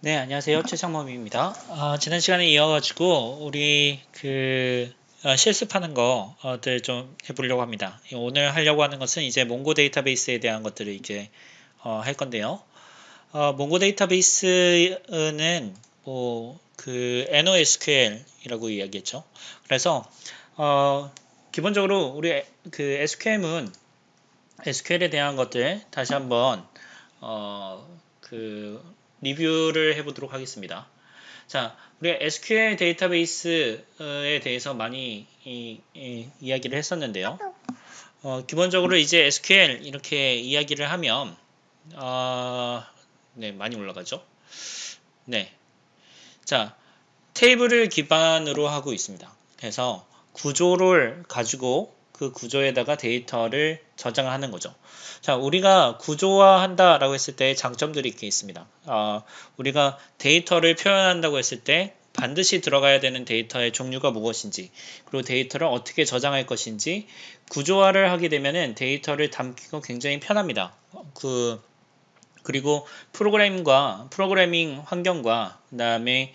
네, 안녕하세요. 최창범입니다. 지난 시간에 이어가지고 우리 실습하는 것들 좀 해보려고 합니다. 오늘 하려고 하는 것은 이제 몽고 데이터베이스에 대한 것들을 이제 할 건데요. 몽고 데이터베이스는 NoSQL이라고 이야기했죠. 그래서 기본적으로 우리 SQL에 대한 것들 다시 한번 어, 그 리뷰를 해보도록 하겠습니다. 자, 우리가 SQL 데이터베이스에 대해서 많이 이야기를 했었는데요. 기본적으로 이제 SQL 이렇게 이야기를 하면 네, 많이 올라가죠. 네, 자, 테이블을 기반으로 하고 있습니다. 그래서 구조를 가지고 그 구조에다가 데이터를 저장하는 거죠. 자, 우리가 구조화한다라고 했을 때 장점들이 이렇게 있습니다. 우리가 데이터를 표현한다고 했을 때 반드시 들어가야 되는 데이터의 종류가 무엇인지, 그리고 데이터를 어떻게 저장할 것인지, 구조화를 하게 되면은 데이터를 담기가 굉장히 편합니다. 그리고 프로그래밍 환경과 그다음에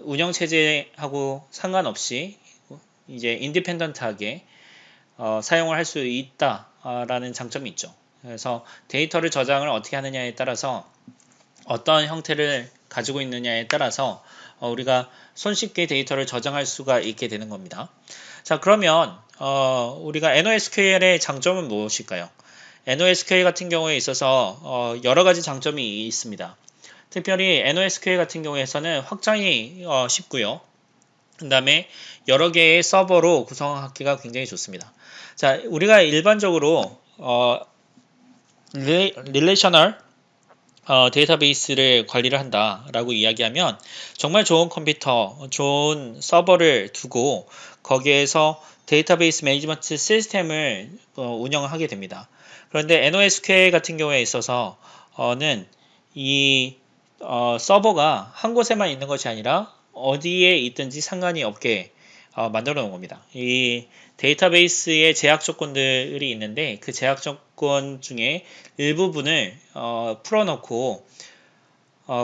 운영 체제하고 상관없이 이제 인디펜던트하게 사용을 할 수 있다라는 장점이 있죠. 그래서 데이터를 저장을 어떻게 하느냐에 따라서 어떤 형태를 가지고 있느냐에 따라서 우리가 손쉽게 데이터를 저장할 수가 있게 되는 겁니다. 자, 그러면 우리가 NoSQL의 장점은 무엇일까요? NoSQL 같은 경우에 있어서 여러 가지 장점이 있습니다. 특별히 NoSQL 같은 경우에서는 확장이 쉽고요. 그 다음에 여러 개의 서버로 구성하기가 굉장히 좋습니다. 자, 우리가 일반적으로 릴레이셔널 데이터베이스를 관리를 한다라고 이야기하면 정말 좋은 컴퓨터, 좋은 서버를 두고 거기에서 데이터베이스 매니지먼트 시스템을 운영하게 됩니다. 그런데 NoSQL 같은 경우에 있어서는 이 서버가 한 곳에만 있는 것이 아니라 어디에 있든지 상관이 없게 만들어 놓은 겁니다. 이 데이터베이스의 제약 조건들이 있는데 그 제약 조건 중에 일부분을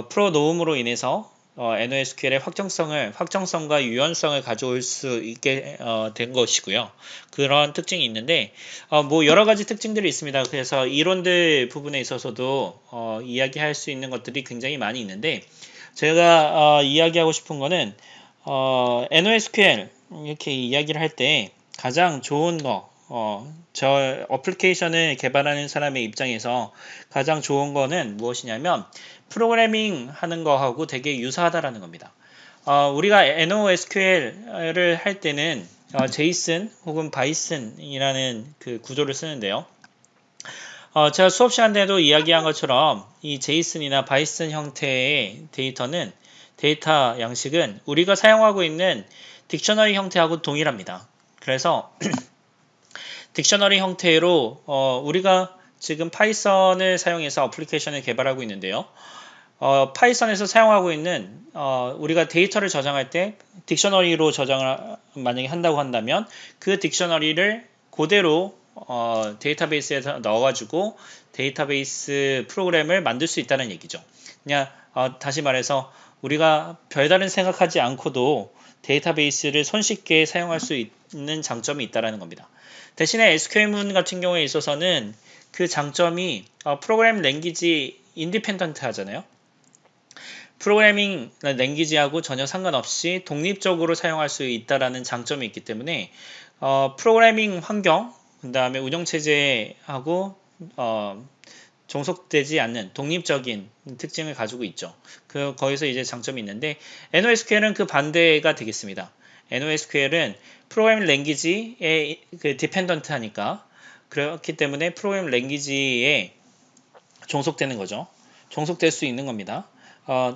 풀어놓음으로 인해서 NoSQL의 확정성과 유연성을 가져올 수 있게 된 것이고요. 그런 특징이 있는데 여러 가지 특징들이 있습니다. 그래서 이론들 부분에 있어서도 이야기할 수 있는 것들이 굉장히 많이 있는데 제가 이야기하고 싶은 거는 NoSQL 이렇게 이야기를 할 때 가장 좋은 저 어플리케이션을 개발하는 사람의 입장에서 가장 좋은 거는 무엇이냐면 프로그래밍 하는 거하고 되게 유사하다라는 겁니다. 우리가 NoSQL을 할 때는 JSON 혹은 바이슨이라는 그 구조를 쓰는데요. 제가 수업 시간에도 이야기한 것처럼 이 JSON이나 바이슨 형태의 데이터 양식은 우리가 사용하고 있는 딕셔너리 형태하고 동일합니다. 그래서 딕셔너리 형태로 우리가 지금 파이썬을 사용해서 어플리케이션을 개발하고 있는데요. 파이썬에서 사용하고 있는 우리가 데이터를 저장할 때 딕셔너리로 저장을 만약에 한다고 한다면 그 딕셔너리를 그대로 데이터베이스에 넣어가지고 데이터베이스 프로그램을 만들 수 있다는 얘기죠. 그냥 다시 말해서 우리가 별다른 생각하지 않고도 데이터베이스를 손쉽게 사용할 수 있는 장점이 있다는 겁니다. 대신에 SQL문 같은 경우에 있어서는 그 장점이 프로그램 랭귀지 인디펜던트 하잖아요. 프로그래밍 랭귀지하고 전혀 상관없이 독립적으로 사용할 수 있다는 장점이 있기 때문에 프로그래밍 환경, 그 다음에 운영체제하고 종속되지 않는 독립적인 특징을 가지고 있죠. 거기서 이제 장점이 있는데 NoSQL은 그 반대가 되겠습니다. NoSQL은 프로그래밍 랭귀지에 디펜던트 하니까 그렇기 때문에 프로그래밍 랭귀지에 종속되는 거죠. 종속될 수 있는 겁니다.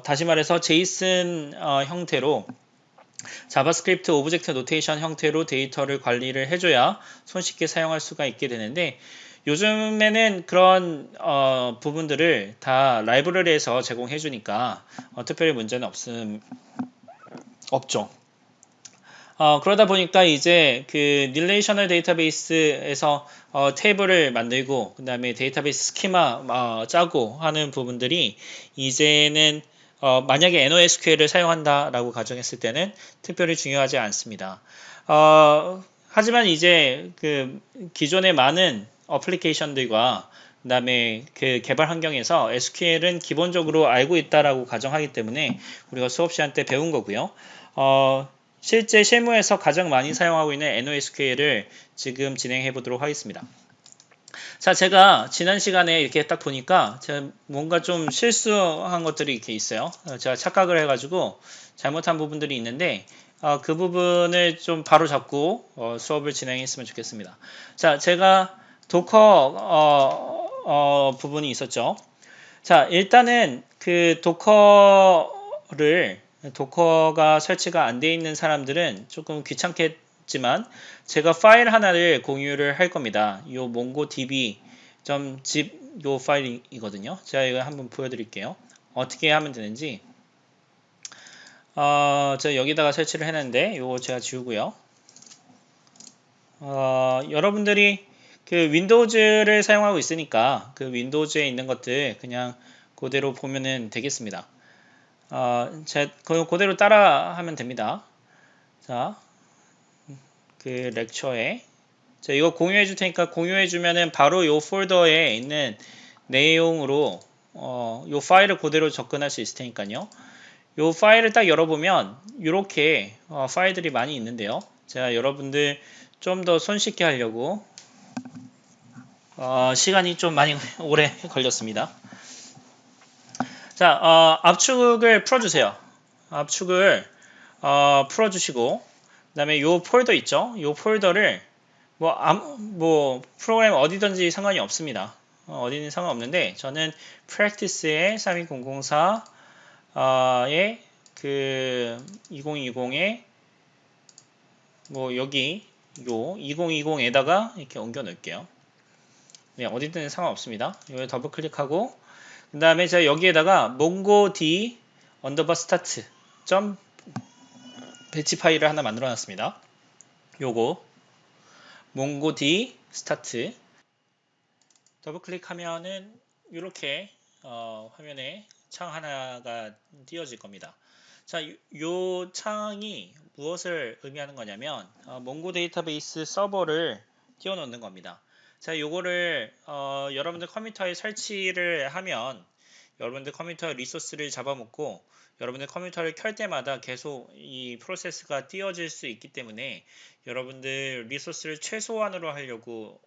다시 말해서 JSON 형태로 자바스크립트 오브젝트 노테이션 형태로 데이터를 관리를 해줘야 손쉽게 사용할 수가 있게 되는데 요즘에는 그런 부분들을 다 라이브러리에서 제공해 주니까 특별히 문제는 없죠. 그러다 보니까 이제 그 릴레이셔널 데이터베이스에서 테이블을 만들고 그 다음에 데이터베이스 스키마 짜고 하는 부분들이 이제는 만약에 NoSQL을 사용한다라고 가정했을 때는 특별히 중요하지 않습니다. 하지만 이제 그 기존의 많은 어플리케이션들과 그다음에 그 개발 환경에서 SQL은 기본적으로 알고 있다라고 가정하기 때문에 우리가 수업 시간 때 배운 거고요. 실제 실무에서 가장 많이 사용하고 있는 NoSQL을 지금 진행해 보도록 하겠습니다. 자, 제가 지난 시간에 이렇게 딱 보니까 제가 뭔가 좀 실수한 것들이 이렇게 있어요. 제가 착각을 해가지고 잘못한 부분들이 있는데 그 부분을 좀 바로 잡고 수업을 진행했으면 좋겠습니다. 자, 제가 도커 부분이 있었죠. 자, 일단은 그 도커가 설치가 안 돼 있는 사람들은 조금 귀찮겠지만 제가 파일 하나를 공유를 할 겁니다. 요 mongodb.zip 요 파일이거든요. 제가 이거 한번 보여드릴게요. 어떻게 하면 되는지. 제가 여기다가 설치를 했는데 요거 제가 지우고요. 여러분들이 그 윈도우즈를 사용하고 있으니까 그 윈도우즈에 있는 것들 그냥 그대로 보면은 되겠습니다. 그대로 따라 하면 됩니다. 자, 그 렉처에 자, 이거 공유해 줄 테니까 공유해 주면은 바로 요 폴더에 있는 내용으로 요 파일을 그대로 접근할 수 있을 테니까요. 요 파일을 딱 열어보면 이렇게 파일들이 많이 있는데요. 제가 여러분들 좀 더 손쉽게 하려고 시간이 좀 많이 오래 걸렸습니다. 자, 압축을 풀어주세요. 압축을 풀어주시고 그 다음에 요 폴더 있죠? 요 폴더를 뭐 프로그램 어디든지 상관이 없습니다. 어디든 상관없는데 저는 practice의 32004의 그 2020에 뭐 여기 요 2020에다가 이렇게 옮겨 놓을게요. 네, 어디든 상관없습니다. 여기 더블 클릭하고 그 다음에 제가 여기에다가 mongodb start 배치 파일을 하나 만들어 놨습니다. 요거 mongodb start 더블 클릭하면은 이렇게 화면에 창 하나가 띄어질 겁니다. 자, 요 창이 무엇을 의미하는 거냐면 몽고 데이터베이스 서버를 띄워놓는 겁니다. 자, 요거를 여러분들 컴퓨터에 설치를 하면 여러분들 컴퓨터 리소스를 잡아먹고 여러분들 컴퓨터를 켤 때마다 계속 이 프로세스가 띄워질 수 있기 때문에 여러분들 리소스를 최소한으로 하려고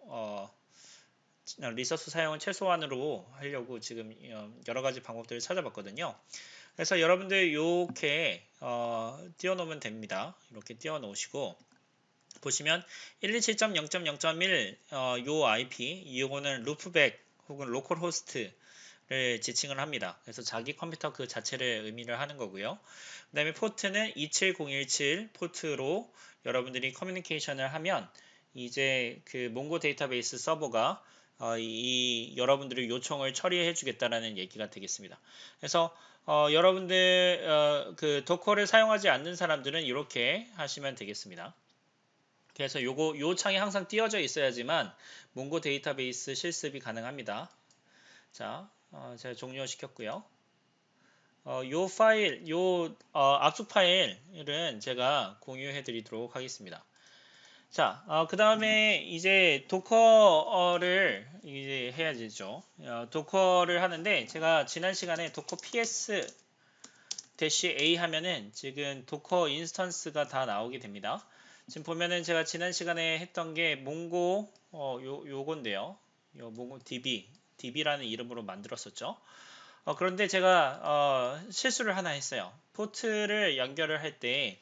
리소스 사용을 최소한으로 하려고 지금 여러 가지 방법들을 찾아봤거든요. 그래서 여러분들 이렇게 띄워놓으면 됩니다. 이렇게 띄워놓으시고 보시면 127.0.0.1 요 IP 이거는 루프백 혹은 로컬 호스트를 지칭을 합니다. 그래서 자기 컴퓨터 그 자체를 의미를 하는 거고요. 그 다음에 포트는 27017 포트로 여러분들이 커뮤니케이션을 하면 이제 그 몽고 데이터베이스 서버가 이 여러분들의 요청을 처리해 주겠다라는 얘기가 되겠습니다. 그래서 여러분들 그 도커를 사용하지 않는 사람들은 이렇게 하시면 되겠습니다. 그래서 요 창이 항상 띄워져 있어야지만 몽고 데이터베이스 실습이 가능합니다. 자, 제가 종료시켰고요. 요 파일, 압축 파일은 제가 공유해 드리도록 하겠습니다. 자, 그 다음에 이제 도커를 이제 해야 되죠. 도커를 하는데 제가 지난 시간에 도커 ps-a 하면은 지금 도커 인스턴스가 다 나오게 됩니다. 지금 보면은 제가 지난 시간에 했던 게 몽고 요건데요. 요 몽고 db라는 이름으로 만들었었죠. 그런데 제가 실수를 하나 했어요. 포트를 연결을 할 때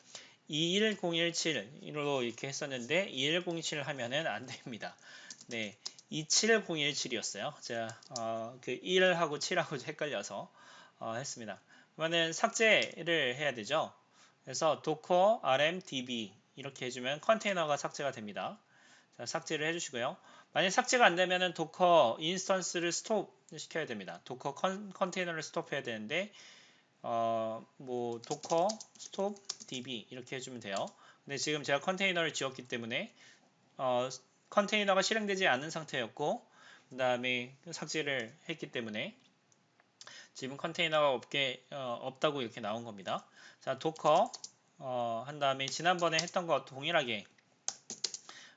21017으로 이렇게 했었는데 21017 하면은 안 됩니다. 네, 27017이었어요. 제가 그 1하고 7하고 헷갈려서 했습니다. 그러면은 삭제를 해야 되죠. 그래서 docker rmdb 이렇게 해주면 컨테이너가 삭제가 됩니다. 자, 삭제를 해주시고요. 만약 삭제가 안 되면은 도커 인스턴스를 스톱 시켜야 됩니다. 도커 컨테이너를 스톱해야 되는데 뭐 도커 스톱 db 이렇게 해주면 돼요. 근데 지금 제가 컨테이너를 지웠기 때문에 컨테이너가 실행되지 않은 상태였고 그 다음에 삭제를 했기 때문에 지금 컨테이너가 없다고 이렇게 나온 겁니다. 자, 도커 한 다음에 지난번에 했던 것 동일하게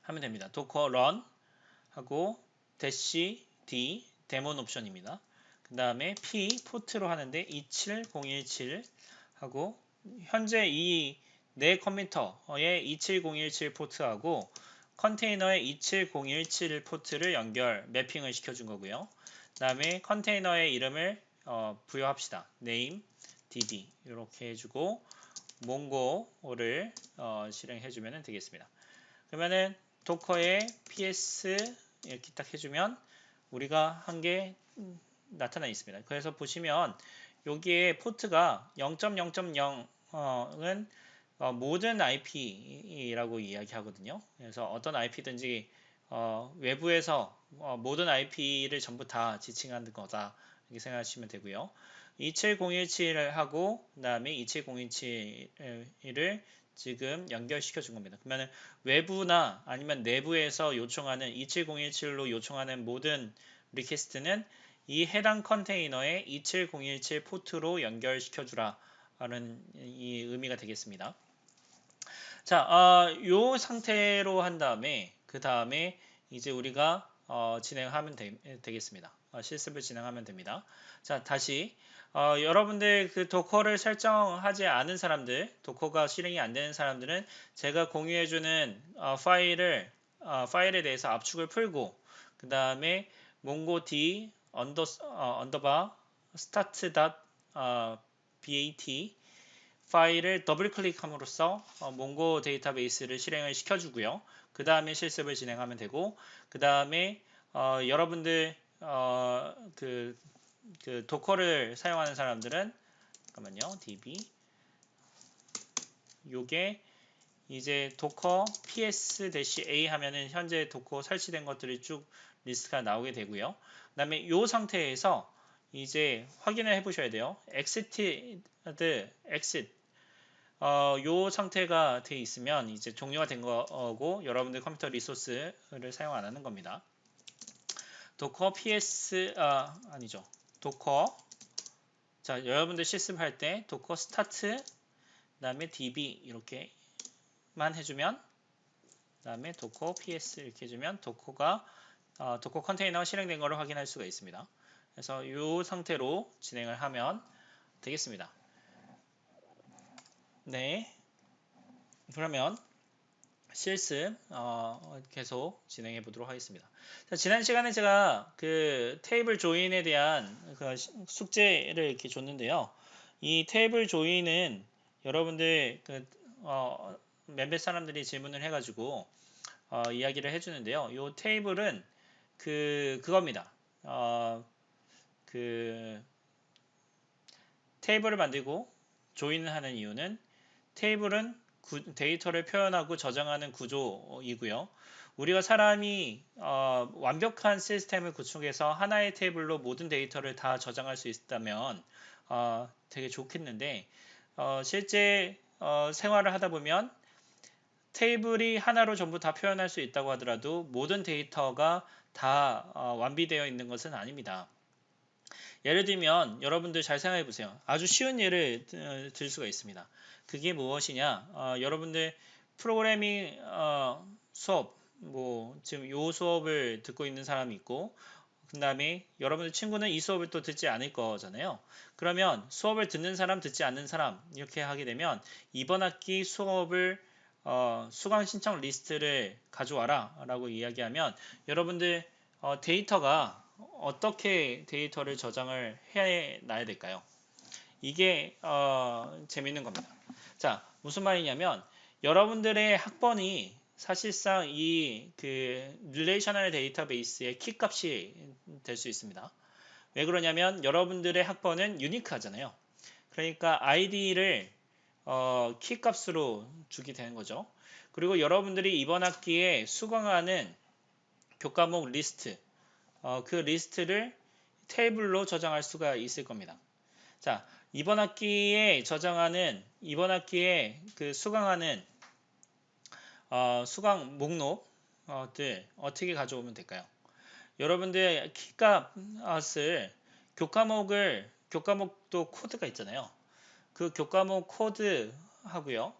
하면 됩니다. 도커 run 하고 대시 d 데몬 옵션입니다. 그 다음에 p 포트로 하는데 27017 하고 현재 이 내 컴퓨터의 27017 포트하고 컨테이너의 27017 포트를 매핑을 시켜준 거고요. 그 다음에 컨테이너의 이름을 부여합시다. name dd 이렇게 해주고 몽고를 실행해주면 되겠습니다. 그러면은 도커에 ps 이렇게 딱 해주면 우리가 한 게 나타나 있습니다. 그래서 보시면 여기에 포트가 0.0.0은 모든 IP라고 이야기하거든요. 그래서 어떤 IP든지 외부에서 모든 IP를 전부 다 지칭하는 거다 이렇게 생각하시면 되고요. 27017하고 그 다음에 27017을 지금 연결시켜 준 겁니다. 그러면 외부나 아니면 내부에서 요청하는 27017로 요청하는 모든 리퀘스트는 이 해당 컨테이너에 27017 포트로 연결시켜 주라 라는 이 의미가 되겠습니다. 자, 요 상태로 한 다음에 그 다음에 이제 우리가 진행하면 되겠습니다. 실습을 진행하면 됩니다. 자, 다시 여러분들 그 도커를 설정하지 않은 사람들, 도커가 실행이 안 되는 사람들은 제가 공유해주는 파일에 대해서 압축을 풀고 그 다음에 몽고 d 언더바 start.bat 파일을 더블 클릭함으로써 몽고 데이터베이스를 실행을 시켜주고요. 그 다음에 실습을 진행하면 되고 그 다음에 여러분들 그 도커를 사용하는 사람들은 잠깐만요. db 요게 이제 도커 ps-a 하면은 현재 도커 설치된 것들이 쭉 리스트가 나오게 되고요. 그 다음에 요 상태에서 이제 확인을 해 보셔야 돼요. exit 요 상태가 돼 있으면 이제 종료가 된 거고 여러분들 컴퓨터 리소스를 사용 안 하는 겁니다. 도커 ps 아니죠. 도커 자 여러분들 실습할 때 도커 스타트 그다음에 db 이렇게만 해주면 그다음에 도커 ps 이렇게 해주면 도커가 도커 컨테이너가 실행된 것을 확인할 수가 있습니다. 그래서 이 상태로 진행을 하면 되겠습니다. 네, 그러면 실습 계속 진행해 보도록 하겠습니다. 자, 지난 시간에 제가 그 테이블 조인에 대한 그 숙제를 이렇게 줬는데요. 이 테이블 조인은 여러분들 몇몇 사람들이 질문을 해가지고 이야기를 해주는데요. 이 테이블은 그겁니다. 그 테이블을 만들고 조인을 하는 이유는 테이블은 데이터를 표현하고 저장하는 구조이고요. 우리가 사람이 완벽한 시스템을 구축해서 하나의 테이블로 모든 데이터를 다 저장할 수 있다면 되게 좋겠는데 실제 생활을 하다 보면 테이블이 하나로 전부 다 표현할 수 있다고 하더라도 모든 데이터가 다 완비되어 있는 것은 아닙니다. 예를 들면 여러분들 잘 생각해 보세요. 아주 쉬운 예를 들 수가 있습니다. 그게 무엇이냐? 여러분들 프로그래밍 수업 지금 요 수업을 듣고 있는 사람이 있고 그 다음에 여러분들 친구는 이 수업을 또 듣지 않을 거잖아요. 그러면 수업을 듣는 사람 듣지 않는 사람 이렇게 하게 되면 이번 학기 수업을 수강 신청 리스트를 가져와라 라고 이야기하면 여러분들 데이터가 어떻게 데이터를 저장을 해놔야 될까요? 이게 재밌는 겁니다. 자, 무슨 말이냐면 여러분들의 학번이 사실상 이 릴레이셔널 데이터베이스의 키값이 될 수 있습니다. 왜 그러냐면 여러분들의 학번은 유니크하잖아요. 그러니까 아이디를 키값으로 주게 되는 거죠. 그리고 여러분들이 이번 학기에 수강하는 교과목 리스트 그 리스트를 테이블로 저장할 수가 있을 겁니다. 자, 이번 학기에 수강하는 수강 목록들 어떻게 가져오면 될까요? 여러분들 키값을 교과목도 코드가 있잖아요. 그 교과목 코드 하고요.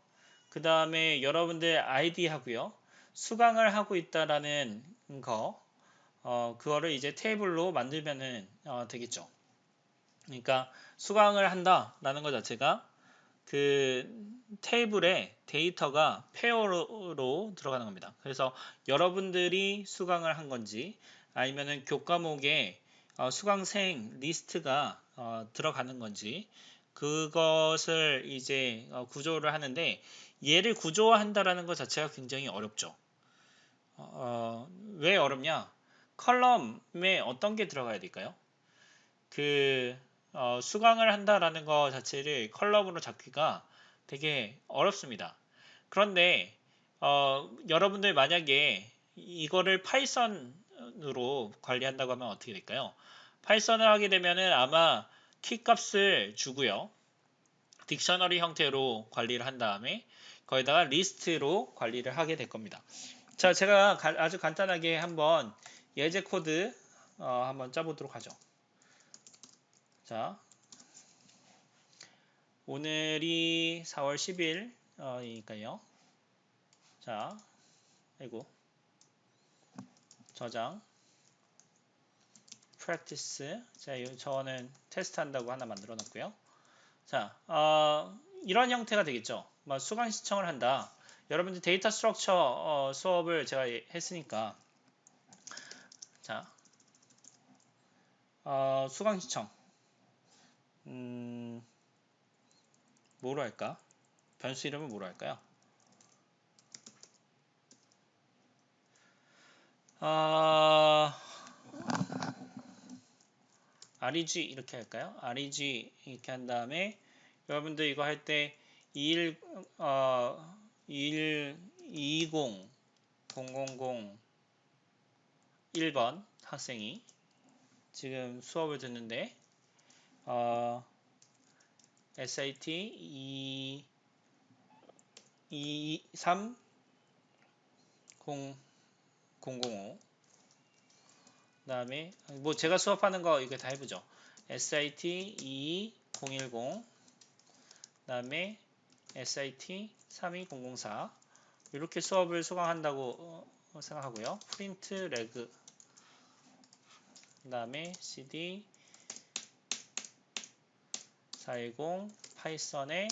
그 다음에 여러분들 아이디 하고요. 수강을 하고 있다라는 거, 그거를 이제 테이블로 만들면은 되겠죠. 그러니까 수강을 한다라는 것 자체가 그 테이블에 데이터가 페어로 들어가는 겁니다. 그래서 여러분들이 수강을 한 건지 아니면은 교과목에 수강생 리스트가 들어가는 건지 그것을 이제 구조를 하는데 얘를 구조화한다라는 것 자체가 굉장히 어렵죠. 왜 어렵냐? 컬럼에 어떤 게 들어가야 될까요? 그 수강을 한다라는 것 자체를 컬럼으로 잡기가 되게 어렵습니다. 그런데 여러분들 만약에 이거를 파이썬으로 관리한다고 하면 어떻게 될까요? 파이썬을 하게 되면은 아마 키값을 주고요. 딕셔너리 형태로 관리를 한 다음에 거기다가 리스트로 관리를 하게 될 겁니다. 자, 제가 아주 간단하게 한번 예제 코드 한번 짜보도록 하죠. 자, 오늘이 4월 10일이니까요. 자, 아이고, 저장, practice. 자, 저는 테스트 한다고 하나 만들어 놨고요. 자, 이런 형태가 되겠죠. 수강 신청을 한다. 여러분들 데이터 스트럭처 수업을 제가 했으니까, 자, 수강 신청. 뭐로 할까? 변수 이름은 뭐로 할까요? REG 이렇게 할까요? REG 이렇게 한 다음에 여러분들 이거 할 때 20 1번 학생이 지금 수업을 듣는데 SAT 23005 그 다음에 뭐 제가 수업하는 거 이거 다 해보죠. SAT 2010 그 다음에 SAT 32004 이렇게 수업을 수강한다고 생각하고요. 프린트 레그 그 다음에 CD 410 파이썬의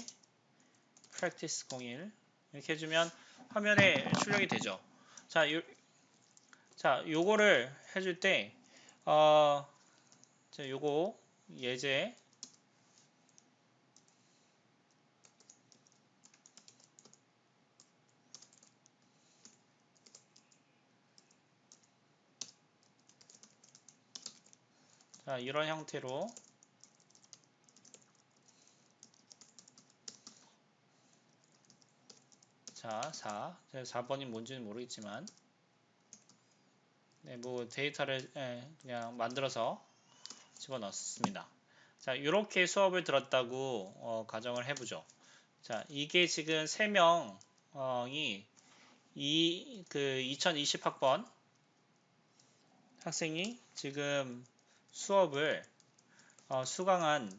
practice 01 이렇게 해주면 화면에 출력이 되죠. 자, 요거를 해줄 때 요거 예제 자, 이런 형태로 자, 4번이 뭔지는 모르겠지만 네, 뭐 데이터를 그냥 만들어서 집어넣습니다. 자, 이렇게 수업을 들었다고 가정을 해보죠. 자, 이게 지금 3명이 2020학번 학생이 지금 수업을 수강한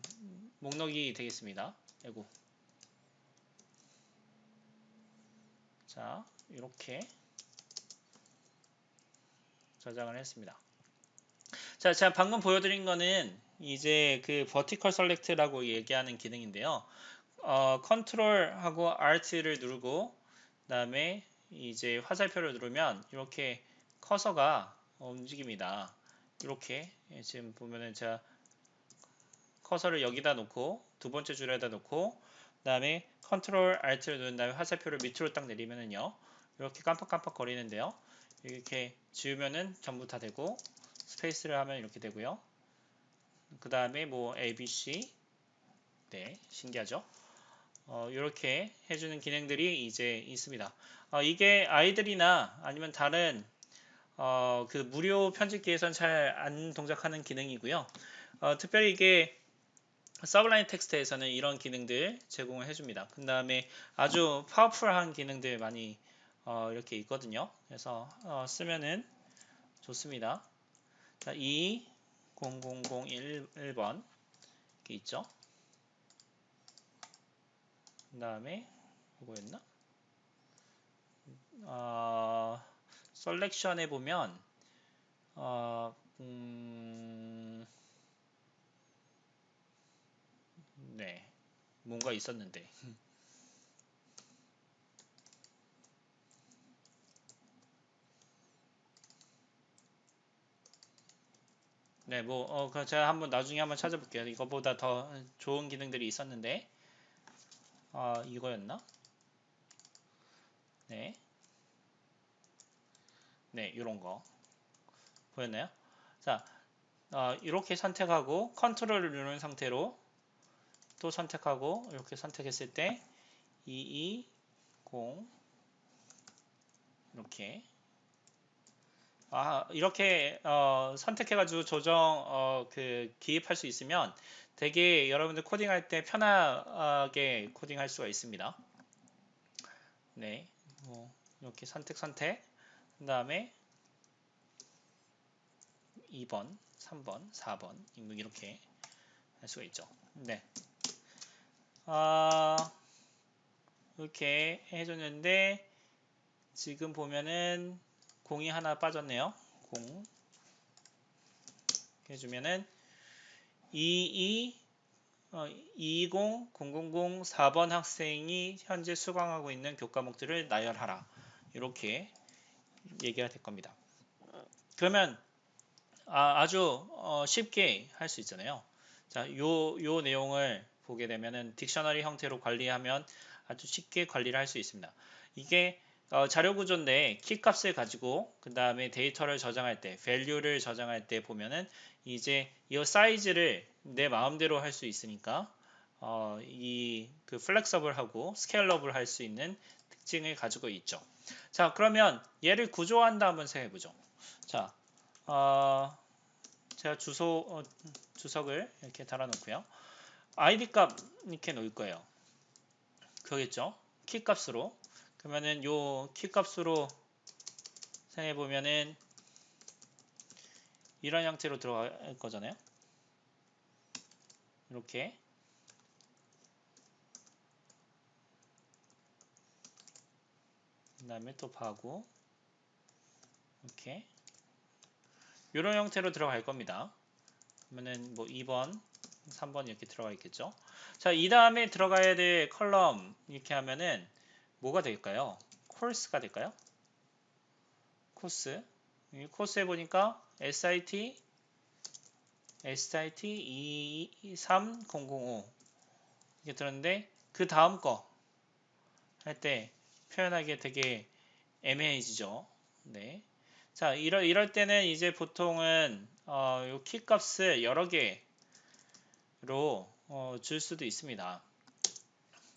목록이 되겠습니다. 아이고. 자, 이렇게 저장을 했습니다. 자, 제가 방금 보여드린 거는 이제 그 vertical select라고 얘기하는 기능인데요. 컨트롤하고 Alt를 누르고 그다음에 이제 화살표를 누르면 이렇게 커서가 움직입니다. 이렇게 지금 보면은 제가 커서를 여기다 놓고 두 번째 줄에다 놓고 그다음에 컨트롤 Alt를 누른 다음에 화살표를 밑으로 딱 내리면은요. 이렇게 깜빡깜빡 거리는데요. 이렇게 지우면은 전부 다 되고 스페이스를 하면 이렇게 되고요. 그 다음에 뭐 ABC 네, 신기하죠? 이렇게 해주는 기능들이 이제 있습니다. 이게 아이들이나 아니면 다른 그 무료 편집기에선 잘 안 동작하는 기능이고요. 특별히 이게 서블라임 텍스트에서는 이런 기능들 제공을 해줍니다. 그 다음에 아주 파워풀한 기능들 많이 이렇게 있거든요. 그래서 쓰면은 좋습니다. 자, 20001번 이렇게 있죠. 그 다음에 이거였나? 셀렉션에 보면 어, 네, 뭔가 있었는데. 네, 그 제가 나중에 한번 찾아볼게요. 이거보다 더 좋은 기능들이 있었는데, 이거였나? 네, 네, 이런 거 보였나요? 자, 이렇게 선택하고 컨트롤을 누른 상태로 또 선택하고 이렇게 선택했을 때 220 이렇게 이렇게 선택해가지고 기입할 수 있으면 되게 여러분들 코딩할 때 편하게 코딩할 수가 있습니다. 네, 이렇게 선택, 그 다음에 2번, 3번, 4번 이렇게 할 수가 있죠. 네, 이렇게 해줬는데 지금 보면은 공이 하나 빠졌네요. 공 해주면은 20004번 학생이 현재 수강하고 있는 교과목들을 나열하라. 이렇게 얘기가 될 겁니다. 그러면 아주 쉽게 할 수 있잖아요. 자, 요 내용을 보게 되면은 딕셔너리 형태로 관리하면 아주 쉽게 관리를 할 수 있습니다. 이게 자료 구조인데 키 값을 가지고 그 다음에 데이터를 저장할 때, value를 저장할 때 보면은 이제 이 사이즈를 내 마음대로 할 수 있으니까 그 플렉서블하고 스케일러블 할 수 있는 특징을 가지고 있죠. 자, 그러면 얘를 구조화한다 한번 생각해 보죠. 자, 제가 주석을 이렇게 달아놓고요. id 값 이렇게 놓을 거예요. 그거겠죠? 키 값으로. 그러면은 요 키 값으로 생각해 보면은 이런 형태로 들어갈 거잖아요. 이렇게. 그 다음에 또 바고 이렇게. 이런 형태로 들어갈 겁니다. 그러면은 뭐 2번, 3번 이렇게 들어가 있겠죠. 자, 이 다음에 들어가야 될 컬럼 이렇게 하면은 뭐가 될까요? 코스가 될까요? 코스. 이 코스에 보니까 SIT 23005 이렇게 들었는데 그 다음 거 할 때 표현하기에 되게 애매해지죠. 네. 자, 이럴 때는 이제 보통은 요 키 값을 여러 개로 줄 수도 있습니다.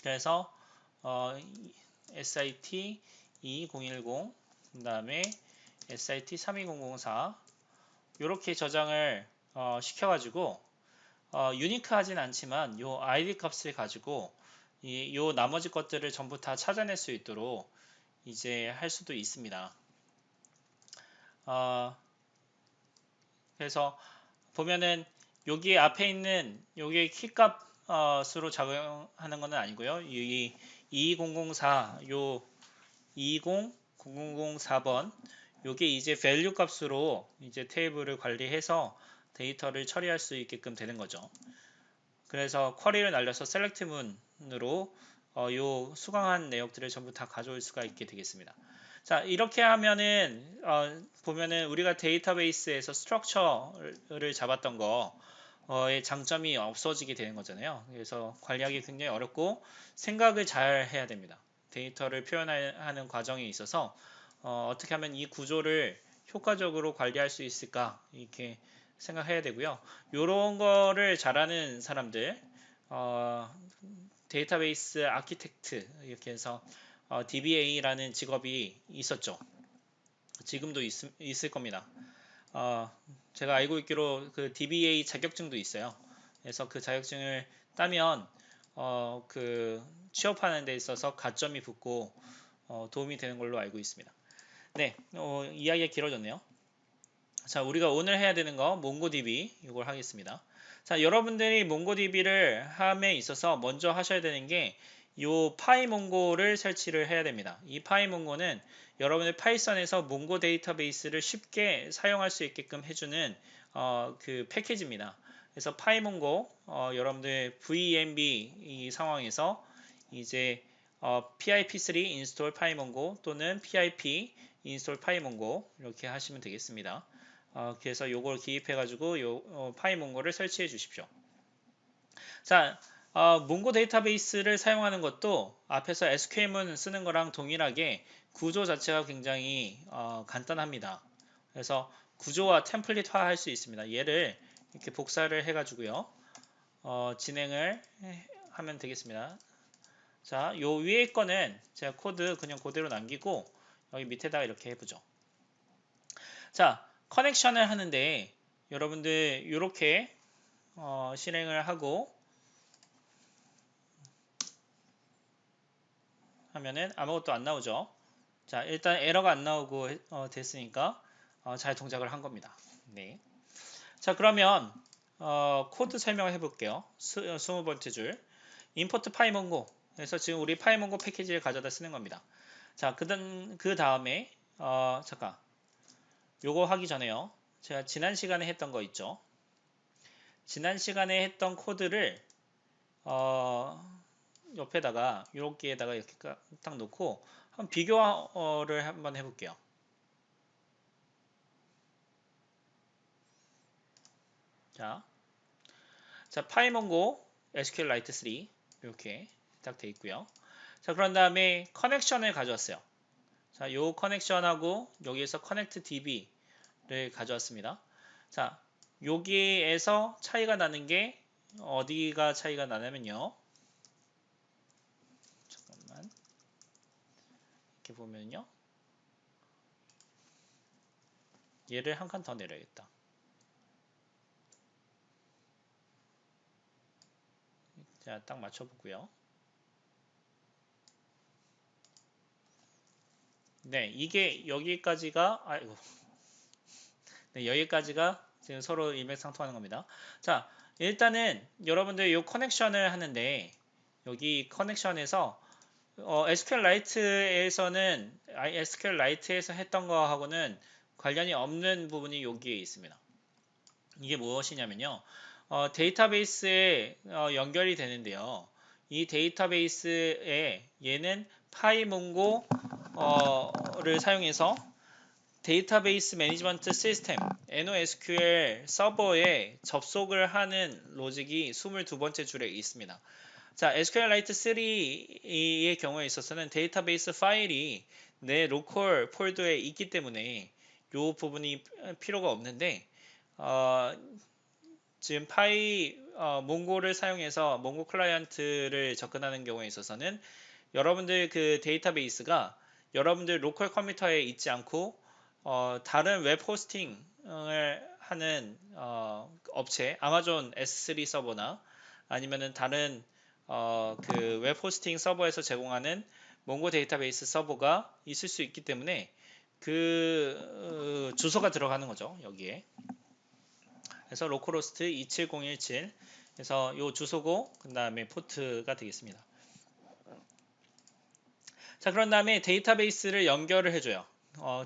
그래서 SIT 2010 그 다음에 SIT 32004 이렇게 저장을 시켜가지고 유니크하진 않지만 요 ID 값을 가지고 요 나머지 것들을 전부 다 찾아낼 수 있도록 이제 할 수도 있습니다. 그래서 보면은 여기 앞에 있는 요게 키값으로 작용하는 것은 아니고요. 이 2004, 요 20004번 요게 이제 value 값으로 이제 테이블을 관리해서 데이터를 처리할 수 있게끔 되는 거죠. 그래서 쿼리를 날려서 셀렉트문으로 요 수강한 내역들을 전부 다 가져올 수가 있게 되겠습니다. 자, 이렇게 하면은 보면은 우리가 데이터베이스에서 스트럭처를 잡았던 거의 장점이 없어지게 되는 거잖아요. 그래서 관리하기 굉장히 어렵고 생각을 잘 해야 됩니다. 데이터를 표현하는 과정에 있어서 어떻게 하면 이 구조를 효과적으로 관리할 수 있을까 이렇게 생각해야 되고요. 이런 거를 잘하는 사람들 데이터베이스 아키텍트 이렇게 해서 DBA라는 직업이 있었죠. 지금도 있을 겁니다. 제가 알고 있기로 그 DBA 자격증도 있어요. 그래서 그 자격증을 따면 그 취업하는 데 있어서 가점이 붙고, 도움이 되는 걸로 알고 있습니다. 네, 이야기가 길어졌네요. 자, 우리가 오늘 해야 되는 거 몽고DB 이걸 하겠습니다. 자, 여러분들이 몽고DB를 함에 있어서 먼저 하셔야 되는 게 요 파이몽고를 설치를 해야 됩니다. 이 파이몽고는 여러분들 파이썬에서 몽고 데이터베이스를 쉽게 사용할 수 있게끔 해주는 그 패키지입니다. 그래서 파이몽고 여러분들 VMB 이 상황에서 이제 pip3 install 파이몽고 또는 pip install 파이몽고 이렇게 하시면 되겠습니다. 그래서 요걸 기입해 가지고 요 파이몽고를 설치해 주십시오. 자, 몽고 데이터베이스를 사용하는 것도 앞에서 SQL문 쓰는 거랑 동일하게 구조 자체가 굉장히 간단합니다. 그래서 구조와 템플릿화 할 수 있습니다. 얘를 이렇게 복사를 해 가지고요. 진행을 하면 되겠습니다. 자, 요 위에 거는 제가 코드 그냥 그대로 남기고 여기 밑에다가 이렇게 해보죠. 자, 커넥션을 하는데 여러분들 이렇게 실행을 하고 하면은 아무것도 안 나오죠. 자, 일단 에러가 안 나오고 됐으니까 잘 동작을 한 겁니다. 네. 자, 그러면 코드 설명을 해볼게요. 20번째 줄 import 파이몽고. 그래서 지금 우리 파이몽고 패키지를 가져다 쓰는 겁니다. 자, 그 다음에 잠깐 요거 하기 전에요. 제가 지난 시간에 했던 거 있죠. 지난 시간에 했던 코드를 옆에다가 여기에다가 이렇게 딱 놓고 한번 비교를 한번 해볼게요. 자, 파이몽고 SQLite 3 이렇게 딱 돼 있고요. 자, 그런 다음에 커넥션을 가져왔어요. 자, 요 커넥션하고 여기에서 커넥트 DB를 가져왔습니다. 자, 여기에서 차이가 나는 게 어디가 차이가 나냐면요. 잠깐만. 이렇게 보면요. 얘를 한 칸 더 내려야겠다. 자, 딱 맞춰보고요. 네, 이게 여기까지가 아이고. 네, 여기까지가 지금 서로 일맥상통하는 겁니다. 자, 일단은 여러분들 이 커넥션을 하는데 여기 커넥션에서 SQLite에서는 SQLite에서 했던 거하고는 관련이 없는 부분이 여기에 있습니다. 이게 무엇이냐면요. 데이터베이스에 연결이 되는데요. 이 데이터베이스에 얘는 파이몽고를 사용해서 데이터베이스 매니지먼트 시스템 NoSQL 서버에 접속을 하는 로직이 22번째 줄에 있습니다. 자, SQLite 3의 경우에 있어서는 데이터베이스 파일이 내 로컬 폴더에 있기 때문에 이 부분이 필요가 없는데 지금 몽고를 사용해서 몽고 클라이언트를 접근하는 경우에 있어서는 여러분들 그 데이터베이스가 여러분들 로컬 컴퓨터에 있지 않고 다른 웹 호스팅을 하는 업체 아마존 S3 서버나 아니면은 다른 그 웹 호스팅 서버에서 제공하는 몽고 데이터베이스 서버가 있을 수 있기 때문에 그 주소가 들어가는 거죠. 여기에. 그래서 로컬호스트 27017 그래서 이 주소고 그 다음에 포트가 되겠습니다. 자, 그런 다음에 데이터베이스를 연결을 해줘요.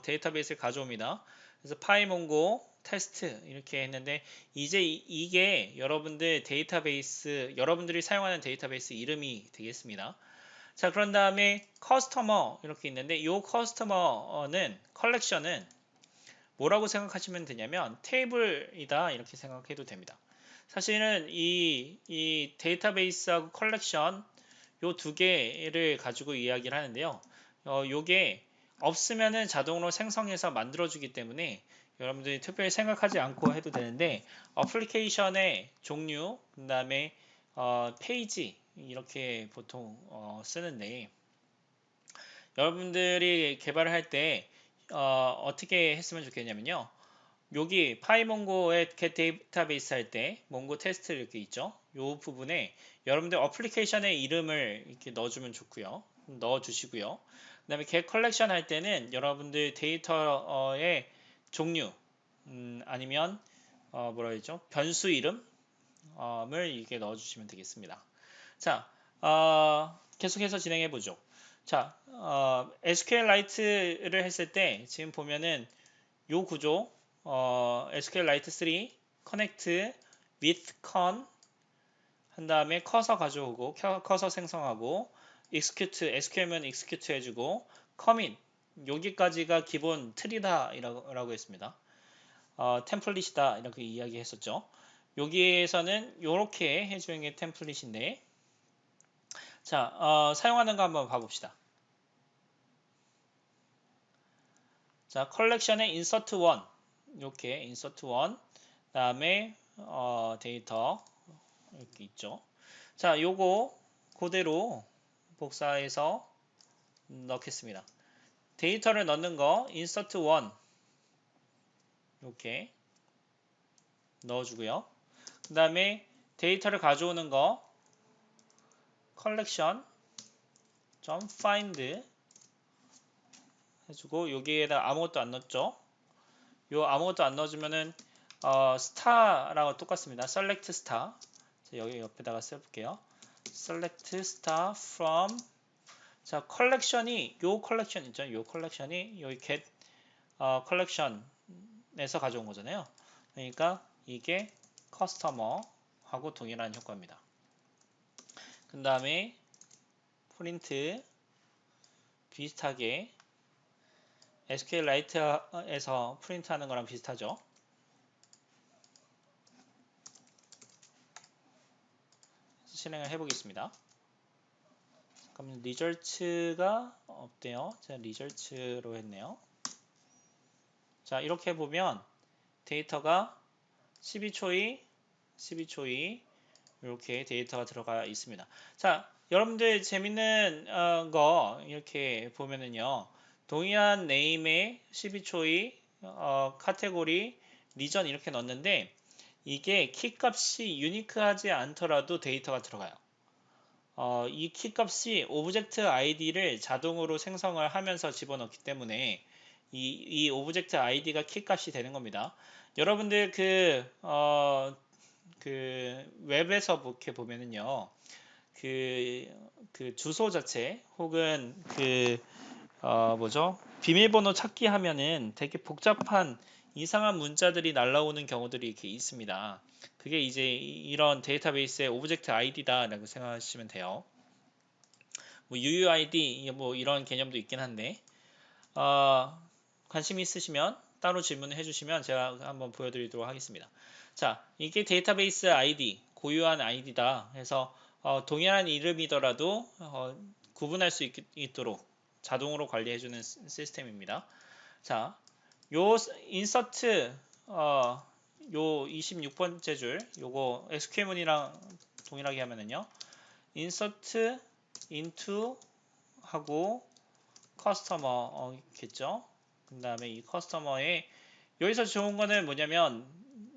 데이터베이스를 가져옵니다. 그래서 파이몽고 테스트 이렇게 했는데 이제 이게 여러분들 데이터베이스 여러분들이 사용하는 데이터베이스 이름이 되겠습니다. 자, 그런 다음에 커스터머 이렇게 있는데 이 커스터머는 컬렉션은 뭐라고 생각하시면 되냐면 테이블이다 이렇게 생각해도 됩니다. 사실은 이 데이터베이스하고 컬렉션 요 두 개를 가지고 이야기를 하는데요. 요게 없으면은 자동으로 생성해서 만들어주기 때문에 여러분들이 특별히 생각하지 않고 해도 되는데 어플리케이션의 종류, 그 다음에 페이지 이렇게 보통 쓰는데 여러분들이 개발을 할 때 어떻게 했으면 좋겠냐면요. 여기 파이몽고의 get 데이터베이스 할 때 몽고 테스트 이렇게 있죠. 이 부분에 여러분들 어플리케이션의 이름을 이렇게 넣어주면 좋고요. 넣어주시고요. 그다음에 get collection 할 때는 여러분들 데이터의 종류 아니면 뭐라 했죠? 변수 이름을 이렇게 넣어주시면 되겠습니다. 자, 계속해서 진행해 보죠. 자, SQLite를 했을 때 지금 보면은 요 구조 SQLite 3 connect with con 한 다음에 커서 가져오고 커서 생성하고 execute SQL면 execute 해주고 commit 여기까지가 기본 틀이다라고 했습니다. 템플릿이다 이렇게 이야기했었죠. 여기에서는 이렇게 해주는 게 템플릿인데 자 사용하는 거 한번 봐봅시다. 자 컬렉션의 insert 1 이렇게 insert 1 다음에 데이터 이렇게 있죠. 자 요거 그대로 복사해서 넣겠습니다. 데이터를 넣는 거 insert 1 이렇게 넣어주고요. 그 다음에 데이터를 가져오는 거 collection find 해주고 여기에다 아무것도 안 넣었죠. 요 아무것도 안 넣어주면은 star라고 똑같습니다. select star 여기 옆에다가 써볼게요. select star from 자 컬렉션이 요 컬렉션 있죠. 요 컬렉션이 여기 get 컬렉션에서 가져온 거잖아요. 그러니까 이게 커스터머하고 동일한 효과입니다. 그 다음에 프린트 비슷하게 SQLite에서 프린트하는 거랑 비슷하죠. 실행을 해보겠습니다. 그럼 리절츠가 없대요. 제가 리절츠로 했네요. 자 이렇게 보면 데이터가 12초이 이렇게 데이터가 들어가 있습니다. 자 여러분들 재밌는 거 이렇게 보면은요 동일한 네임에 12초이 카테고리 리전 이렇게 넣었는데 이게 키값이 유니크하지 않더라도 데이터가 들어가요. 이 키값이 오브젝트 아이디를 자동으로 생성을 하면서 집어넣기 때문에 이 오브젝트 아이디가 키값이 되는 겁니다. 여러분들 그 웹에서 이렇게 보면은요, 그 주소 자체 혹은 뭐죠? 비밀번호 찾기 하면은 되게 복잡한 이상한 문자들이 날라오는 경우들이 이렇게 있습니다. 그게 이제 이런 데이터베이스의 오브젝트 아이디다라고 생각하시면 돼요. 뭐 UUID 뭐 이런 개념도 있긴 한데 관심 있으시면 따로 질문을 해주시면 제가 한번 보여드리도록 하겠습니다. 자, 이게 데이터베이스 아이디, 고유한 아이디다 해서 동일한 이름이더라도 구분할 수 있도록 자동으로 관리해주는 시스템입니다. 자, 요 인서트 요 26번째 줄 요거 SQL문이랑 동일하게 하면은요 insert into 하고 커스터머겠죠. 그 다음에 이 커스터머에 여기서 좋은 거는 뭐냐면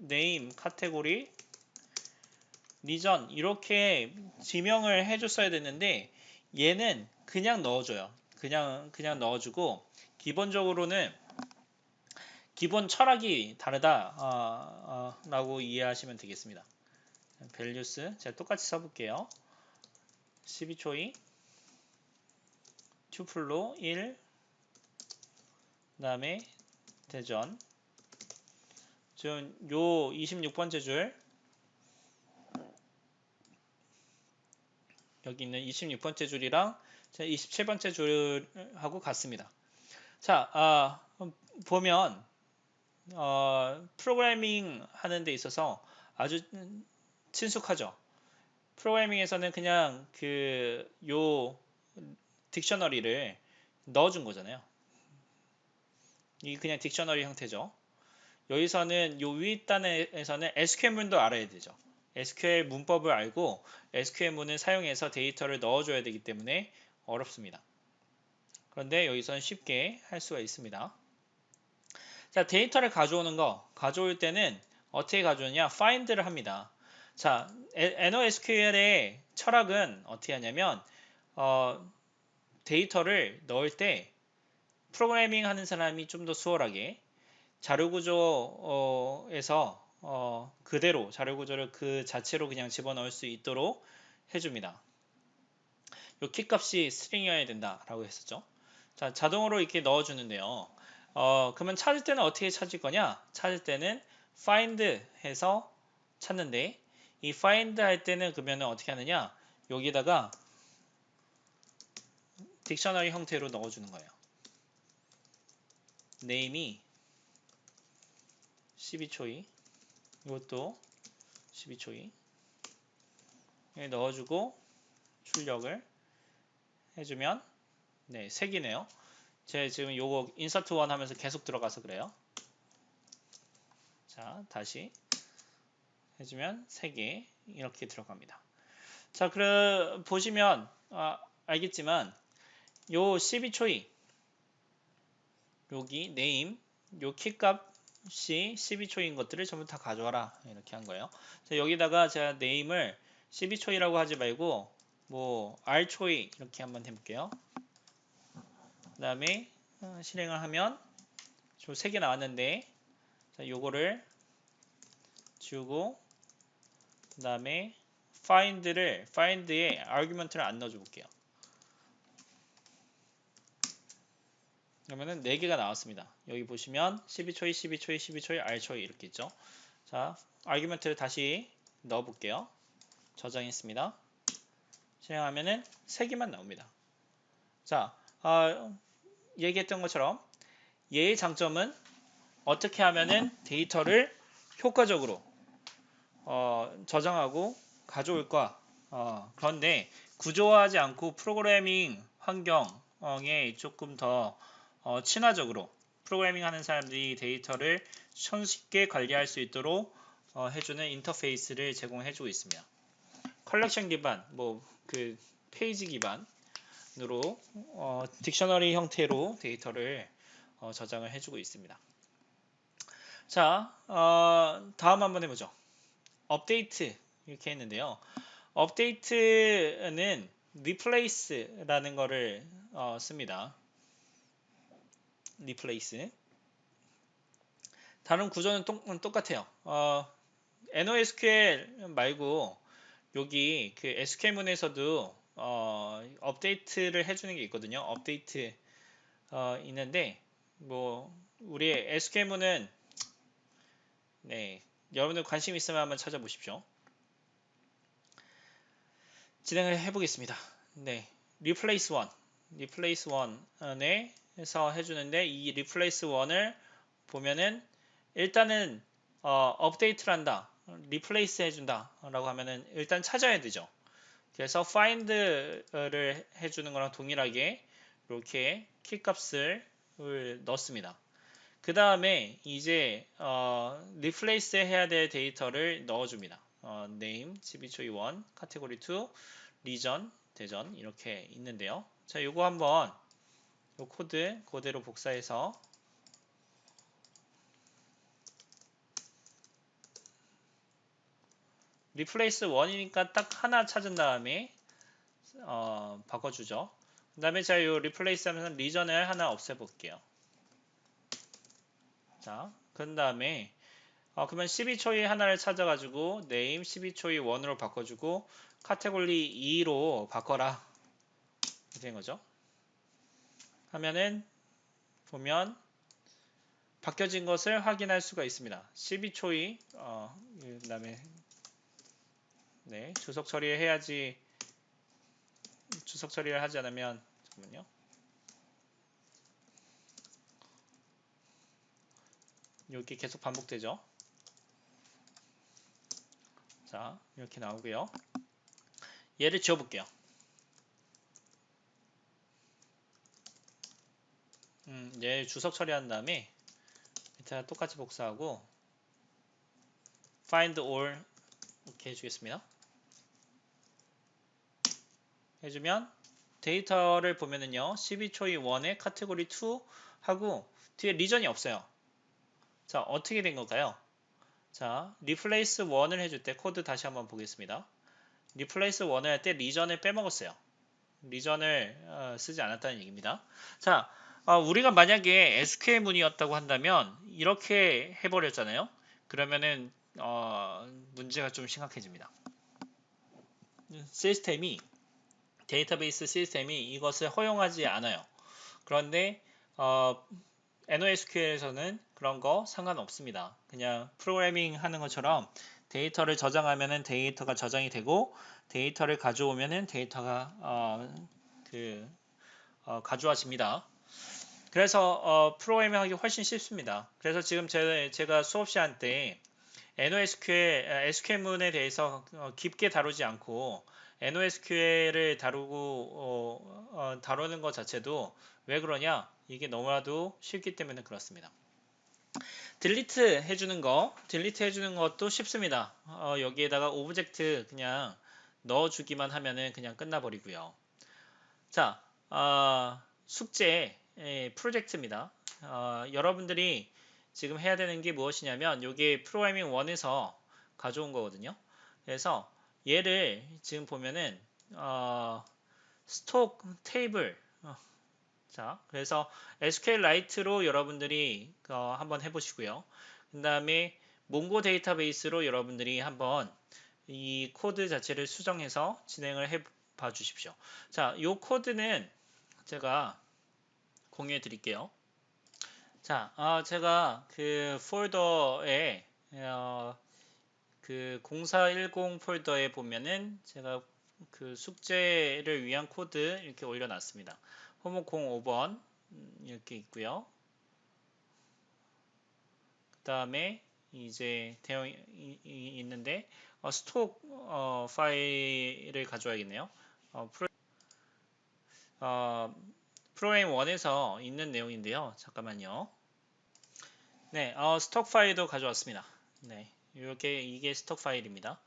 name, 카테고리, 리전 이렇게 지명을 해줬어야 됐는데 얘는 그냥 넣어줘요. 그냥 넣어주고 기본적으로는 기본 철학이 다르다 라고 이해하시면 되겠습니다. values 제가 똑같이 써볼게요. 12초이 투플로 1 그 다음에 대전 지금 요 26번째 줄 여기 있는 26번째 줄이랑 27번째 줄하고 같습니다. 자, 보면 프로그래밍 하는 데 있어서 아주 친숙하죠. 프로그래밍에서는 그냥 요 딕셔너리를 넣어준 거잖아요. 이게 그냥 딕셔너리 형태죠. 여기서는 요 윗단에서는 SQL문도 알아야 되죠. SQL 문법을 알고 SQL문을 사용해서 데이터를 넣어줘야 되기 때문에 어렵습니다. 그런데 여기서는 쉽게 할 수가 있습니다. 자, 데이터를 가져올 때는 어떻게 가져오냐? find를 합니다. 자, NoSQL의 철학은 어떻게 하냐면 데이터를 넣을 때 프로그래밍 하는 사람이 좀 더 수월하게 자료구조에서 그대로 자료구조를 그 자체로 그냥 집어넣을 수 있도록 해줍니다. 요 키값이 스트링이어야 된다라고 했었죠. 자, 자동으로 이렇게 넣어주는데요. 그러면 찾을 때는 어떻게 찾을 거냐? 찾을 때는 find 해서 찾는데 이 find 할 때는 그러면 어떻게 하느냐? 여기다가 딕셔너리 형태로 넣어주는 거예요. name이 12초이 이것도 12초이 넣어주고 출력을 해주면 네, 색이네요. 제가 지금 요거 인서트 원 하면서 계속 들어가서 그래요. 자, 다시 해주면 3개 이렇게 들어갑니다. 자, 그럼 보시면 알겠지만 요 12초이 여기 name 요 키값이 12초인 것들을 전부 다 가져와라 이렇게 한 거예요. 자, 여기다가 제가 name을 12초이라고 하지 말고 뭐 r초이 이렇게 한번 해볼게요. 그 다음에 실행을 하면 저 3개 나왔는데 자, 요거를 지우고 그 다음에 find에 argument를 안 넣어줘 볼게요. 그러면은 4개가 나왔습니다. 여기 보시면 12초이, 12초이, 12초이, r초이 이렇게 있죠. 자, argument를 다시 넣어 볼게요. 저장했습니다. 실행하면은 3개만 나옵니다. 자, 얘기했던 것처럼 얘의 장점은 어떻게 하면은 데이터를 효과적으로 저장하고 가져올까? 그런데 구조화하지 않고 프로그래밍 환경에 조금 더 친화적으로 프로그래밍 하는 사람들이 데이터를 손쉽게 관리할 수 있도록 해주는 인터페이스를 제공해주고 있습니다. 컬렉션 기반, 뭐 그 페이지 기반으로 딕셔너리 형태로 데이터를 저장을 해주고 있습니다. 자, 다음 한번 해보죠. 업데이트 이렇게 했는데요. 업데이트는 replace라는 거를 씁니다. replace. 다른 구조는 똑같아요. NoSQL 말고 여기 그 SQL문에서도 업데이트를 해주는 게 있거든요. 업데이트 있는데 뭐 우리 SQL문은 네, 여러분들 관심 있으면 한번 찾아보십시오. 진행을 해보겠습니다. 네, replace one에서 해주는데 이 replace one을 보면은 일단은 업데이트를 한다, replace 해준다 라고 하면은 일단 찾아야 되죠. 그래서 find를 해주는 거랑 동일하게 이렇게 키값을 넣습니다. 그 다음에 이제 replace 해야 될 데이터를 넣어줍니다. name, 12초이 1, category 2, region, 대전 이렇게 있는데요. 자, 요거 한번 요 코드 그대로 복사해서 replace 1이니까 딱 하나 찾은 다음에 바꿔주죠. 그 다음에 제가 요 replace 하면서 region을 하나 없애볼게요. 자, 그 다음에 그러면 12초이 하나를 찾아가지고 name 12초이 1으로 바꿔주고 카테고리 2로 바꿔라 이렇게 된 거죠. 하면은 보면 바뀌어진 것을 확인할 수가 있습니다. 12초이 그 다음에 네, 주석 처리를 해야지. 주석 처리를 하지 않으면 잠깐만요. 이렇게 계속 반복되죠. 자, 이렇게 나오고요. 얘를 지워볼게요. 얘 주석 처리한 다음에 밑에다 똑같이 복사하고 find all 이렇게 해주겠습니다. 해주면 데이터를 보면은요 12초이 1에 카테고리 2 하고 뒤에 리전이 없어요. 자, 어떻게 된 걸까요? 자, replace 1을 해줄 때 코드 다시 한번 보겠습니다. replace 1을 할 때 리전을 빼먹었어요. 리전을 쓰지 않았다는 얘기입니다. 자, 우리가 만약에 SQL 문이었다고 한다면 이렇게 해버렸잖아요. 그러면은 문제가 좀 심각해집니다. 시스템이 데이터베이스 시스템이 이것을 허용하지 않아요. 그런데 NoSQL에서는 그런 거 상관없습니다. 그냥 프로그래밍 하는 것처럼 데이터를 저장하면은 데이터가 저장이 되고 데이터를 가져오면은 데이터가 가져와집니다. 그래서 프로그래밍하기 훨씬 쉽습니다. 그래서 지금 제가 수업 시간 때 NoSQL, SQL문에 대해서 깊게 다루지 않고 NoSQL을 다루는 것 자체도 왜 그러냐? 이게 너무나도 쉽기 때문에 그렇습니다. 딜리트 해주는 것도 쉽습니다. 여기에다가 오브젝트 그냥 넣어주기만 하면은 그냥 끝나버리고요. 자, 숙제 프로젝트입니다. 여러분들이 지금 해야 되는 게 무엇이냐면 이게 프로그래밍 1에서 가져온 거거든요. 그래서 얘를 지금 보면은 스톡 테이블 자, 그래서 SQLite로 여러분들이 한번 해보시고요. 그 다음에 몽고 데이터베이스로 여러분들이 한번 이 코드 자체를 수정해서 진행을 해봐 주십시오. 자, 이 코드는 제가 공유해 드릴게요. 자, 제가 그 폴더에 그 0410 폴더에 보면은 제가 그 숙제를 위한 코드 이렇게 올려놨습니다. 호목 05번 이렇게 있고요. 그 다음에 이제 대형이 있는데 스톡 파일을 가져와야겠네요. 프로그램 1에서 있는 내용인데요. 잠깐만요. 네, 스톡 파일도 가져왔습니다. 네, 이게 스톡 파일입니다.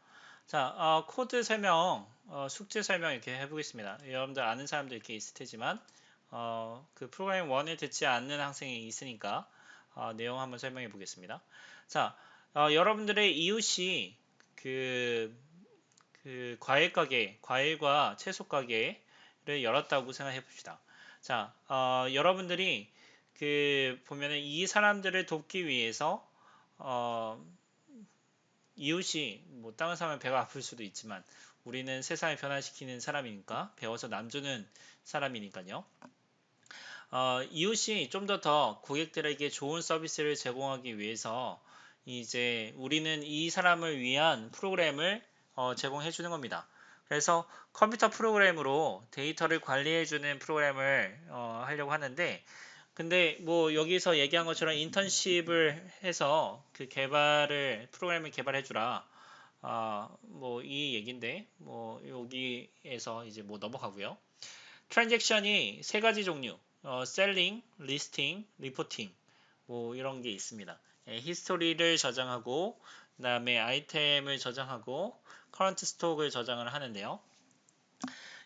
자, 코드 설명, 숙제 설명 이렇게 해보겠습니다. 여러분들 아는 사람도 이렇게 있을 테지만, 그 프로그램 1을 듣지 않는 학생이 있으니까, 내용 한번 설명해 보겠습니다. 자, 여러분들의 이웃이 그 과일 가게, 과일과 채소 가게를 열었다고 생각해 봅시다. 자, 여러분들이 보면은 이 사람들을 돕기 위해서, 이웃이 뭐 다른 사람은 배가 아플 수도 있지만 우리는 세상을 변화시키는 사람이니까 배워서 남주는 사람이니까요. 이웃이 좀 더 고객들에게 좋은 서비스를 제공하기 위해서 이제 우리는 이 사람을 위한 프로그램을 제공해 주는 겁니다. 그래서 컴퓨터 프로그램으로 데이터를 관리해 주는 프로그램을 하려고 하는데 근데 뭐 여기서 얘기한 것처럼 인턴십을 해서 그 프로그램을 개발해 주라. 뭐 이 얘긴데 뭐 여기에서 이제 뭐 넘어가고요. 트랜잭션이 세 가지 종류, 셀링, 리스팅, 리포팅 뭐 이런 게 있습니다. 히스토리를 저장하고 그다음에 아이템을 저장하고 커런트 스톡을 저장을 하는데요.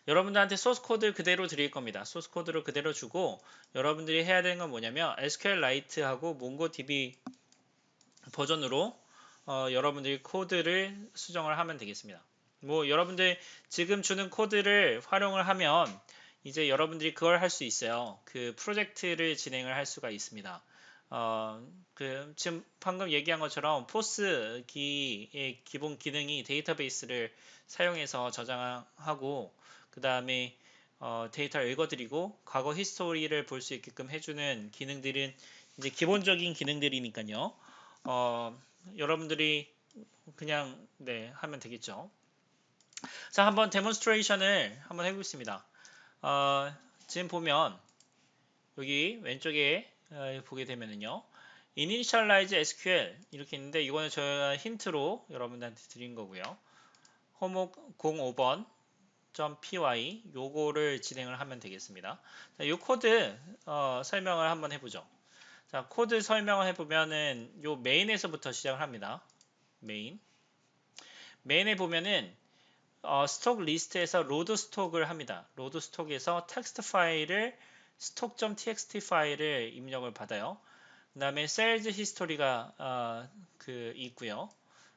여러분들한테 소스 코드 그대로 드릴 겁니다. 소스 코드를 그대로 주고 여러분들이 해야 되는 건 뭐냐면 SQLite하고 MongoDB 버전으로 여러분들이 코드를 수정을 하면 되겠습니다. 뭐 여러분들 지금 주는 코드를 활용을 하면 이제 여러분들이 그걸 할 수 있어요. 그 프로젝트를 진행을 할 수가 있습니다. 지금 방금 얘기한 것처럼 포스 기의 기본 기능이 데이터베이스를 사용해서 저장하고 그 다음에 데이터를 읽어드리고 과거 히스토리를 볼 수 있게끔 해주는 기능들은 이제 기본적인 기능들이니까요. 여러분들이 그냥 네 하면 되겠죠. 자, 한번 데몬스트레이션을 한번 해보겠습니다. 지금 보면 여기 왼쪽에 보게 되면은요. Initialize SQL 이렇게 있는데 이거는 저희가 힌트로 여러분들한테 드린 거고요. 호목 05번 .py 요거를 진행을 하면 되겠습니다. 자, 요 코드 설명을 한번 해보죠. 자, 코드 설명을 해보면은 요 메인에서부터 시작을 합니다. 메인에 보면은 스톡 리스트에서 로드 스톡을 합니다. 로드 스톡에서 텍스트 파일을 스톡.txt 파일을 입력을 받아요. 그 다음에 셀즈 히스토리가 있고요.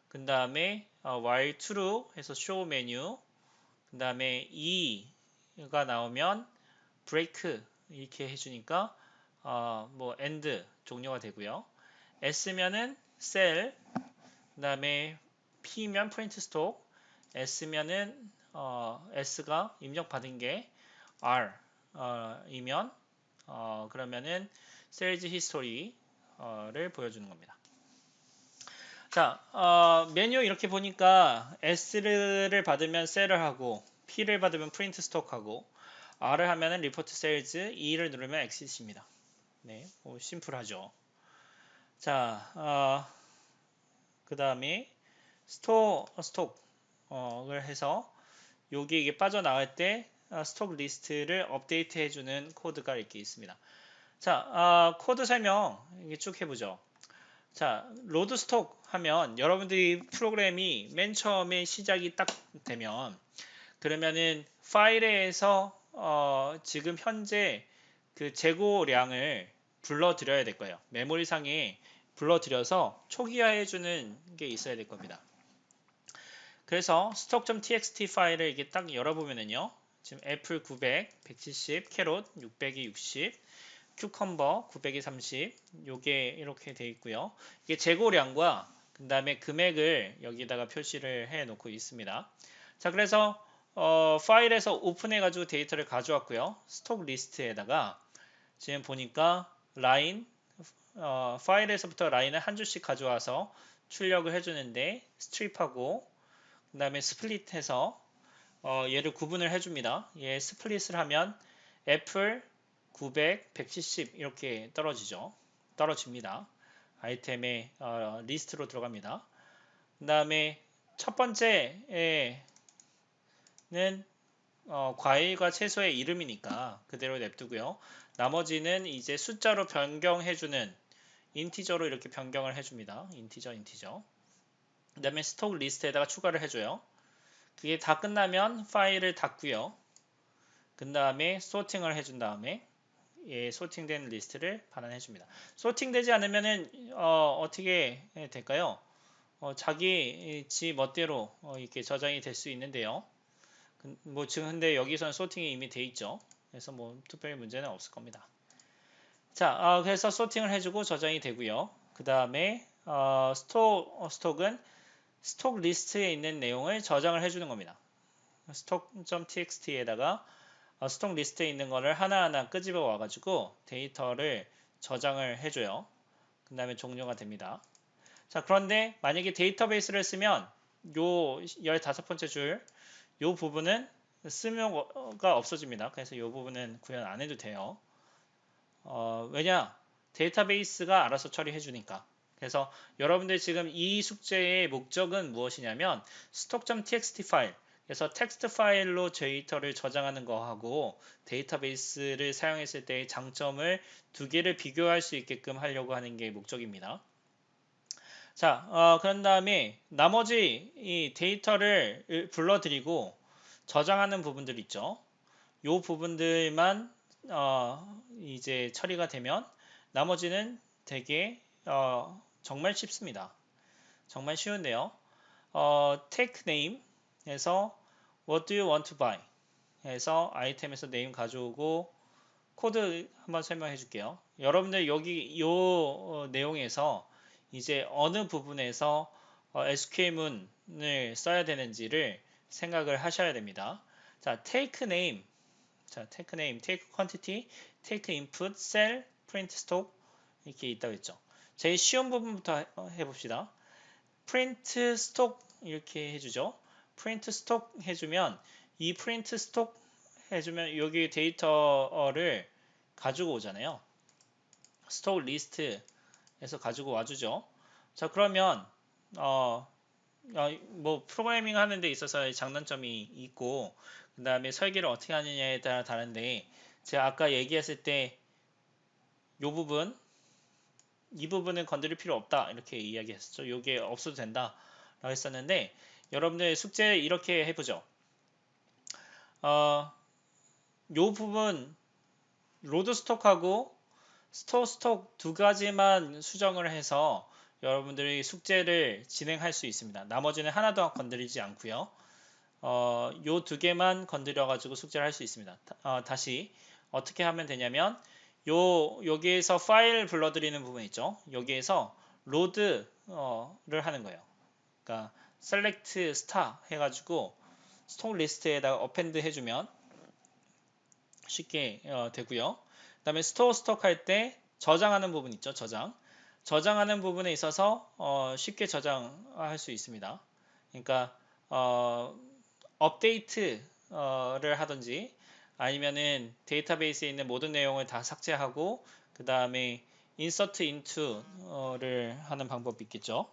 그 다음에 while true 해서 show 메뉴 그 다음에 B가 나오면 break 이렇게 해주니까 뭐 end 종료가 되고요. S면은 sell, 그 다음에 P면 print stock, S면은 S가 입력받은 게 R 이면 그러면은 sales history를 보여주는 겁니다. 자, 메뉴 이렇게 보니까 S를 받으면 셀을 하고 P를 받으면 프린트 스톡하고 R을 하면은 리포트 세일즈, E를 누르면 엑시트입니다. 네, 심플하죠. 자, 그 다음에 스톡을 해서 여기 이게 빠져나갈 때 스톡 리스트를 업데이트 해주는 코드가 이렇게 있습니다. 자, 코드 설명 이게 쭉 해보죠. 자, 로드 스톡 하면 여러분들이 프로그램이 맨 처음에 시작이 딱 되면 그러면은 파일에서 지금 현재 그 재고량을 불러드려야 될 거예요. 메모리상에 불러들여서 초기화해 주는 게 있어야 될 겁니다. 그래서 stock.txt 파일을 이게 딱 열어보면은요. 지금 애플 900, 170, 캐롯 600이 60, 큐컴버 900이 30, 요게 이렇게 돼 있고요. 이게 재고량과 그 다음에 금액을 여기다가 표시를 해 놓고 있습니다. 자, 그래서 파일에서 오픈해 가지고 데이터를 가져왔고요. 스톡 리스트에다가 지금 보니까 라인 파일에서부터 라인을 한 줄씩 가져와서 출력을 해주는데 스트립하고 그 다음에 스플릿해서 얘를 구분을 해줍니다. 얘 스플릿을 하면 애플 900, 170 이렇게 떨어집니다. 아이템의 리스트로 들어갑니다. 그 다음에 첫 번째는 과일과 채소의 이름이니까 그대로 냅두고요. 나머지는 이제 숫자로 변경해주는 인티저로 이렇게 변경을 해줍니다. 인티저. 그 다음에 스톡 리스트에다가 추가를 해줘요. 그게 다 끝나면 파일을 닫고요. 그 다음에 소팅을 해준 다음에 소팅된 리스트를 반환해 줍니다. 소팅되지 않으면은 어떻게 될까요? 자기 지 멋대로 이렇게 저장이 될 수 있는데요. 뭐 지금 근데 여기서는 소팅이 이미 돼 있죠. 그래서 뭐 특별히 문제는 없을 겁니다. 자, 그래서 소팅을 해주고 저장이 되고요. 그 다음에 스톡은 스톡 리스트에 있는 내용을 저장을 해주는 겁니다. stock.txt에다가 스톡 리스트에 있는 거를 하나하나 끄집어 와가지고 데이터를 저장을 해줘요. 그 다음에 종료가 됩니다. 자, 그런데 만약에 데이터베이스를 쓰면 요 15번째 줄, 요 부분은 쓰명가 없어집니다. 그래서 요 부분은 구현 안 해도 돼요. 왜냐? 데이터베이스가 알아서 처리해 주니까. 그래서 여러분들 지금 이 숙제의 목적은 무엇이냐면 stock.txt 파일, 그래서 텍스트 파일로 데이터를 저장하는 거하고 데이터베이스를 사용했을 때의 장점을 두 개를 비교할 수 있게끔 하려고 하는 게 목적입니다. 자, 그런 다음에 나머지 이 데이터를 불러들이고 저장하는 부분들 있죠. 요 부분들만 이제 처리가 되면 나머지는 되게 정말 쉽습니다. 정말 쉬운데요. take name에서 what do you want to buy 해서 아이템에서 name 가져오고 코드 한번 설명해 줄게요. 여러분들 여기 요 내용에서 이제 어느 부분에서 SQL문을 써야 되는지를 생각을 하셔야 됩니다. 자, take name, take quantity, take input, sell, print stock 이렇게 있다고 했죠. 제일 쉬운 부분부터 해봅시다. print stock 이렇게 해주죠. print stock 해주면 이 print stock 해주면 여기 데이터를 가지고 오잖아요. 스톡 리스트에서 가지고 와주죠. 자, 그러면 뭐 프로그래밍 하는 데 있어서 장단점이 있고 그 다음에 설계를 어떻게 하느냐에 따라 다른데 제가 아까 얘기했을 때 이 부분은 건드릴 필요 없다 이렇게 이야기했었죠. 이게 없어도 된다 라고 했었는데 여러분들 숙제 이렇게 해보죠. 요 부분 로드 스톡하고 스토어 스톡 두 가지만 수정을 해서 여러분들이 숙제를 진행할 수 있습니다. 나머지는 하나도 건드리지 않고요. 요 두 개만 건드려 가지고 숙제를 할 수 있습니다. 다시 어떻게 하면 되냐면 여기에서 파일 불러들이는 부분 있죠. 여기에서 로드를 하는 거예요. 그러니까 select star 해가지고 스톡 리스트에다가 append 해주면 쉽게 되고요. 그 다음에 스톡 할 때 저장하는 부분 있죠. 저장하는 부분에 있어서 쉽게 저장할 수 있습니다. 그러니까 업데이트를 하든지 아니면은 데이터베이스에 있는 모든 내용을 다 삭제하고 그 다음에 insert into를 하는 방법이 있겠죠.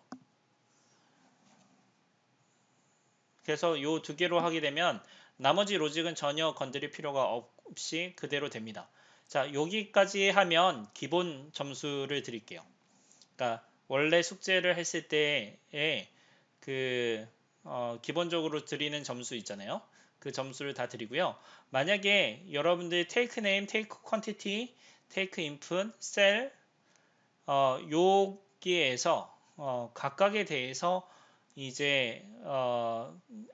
그래서 이 두 개로 하게 되면 나머지 로직은 전혀 건드릴 필요가 없이 그대로 됩니다. 자, 여기까지 하면 기본 점수를 드릴게요. 그러니까 원래 숙제를 했을 때에 그 기본적으로 드리는 점수 있잖아요. 그 점수를 다 드리고요. 만약에 여러분들 take name, take quantity, take input, cell 여기에서 각각에 대해서 이제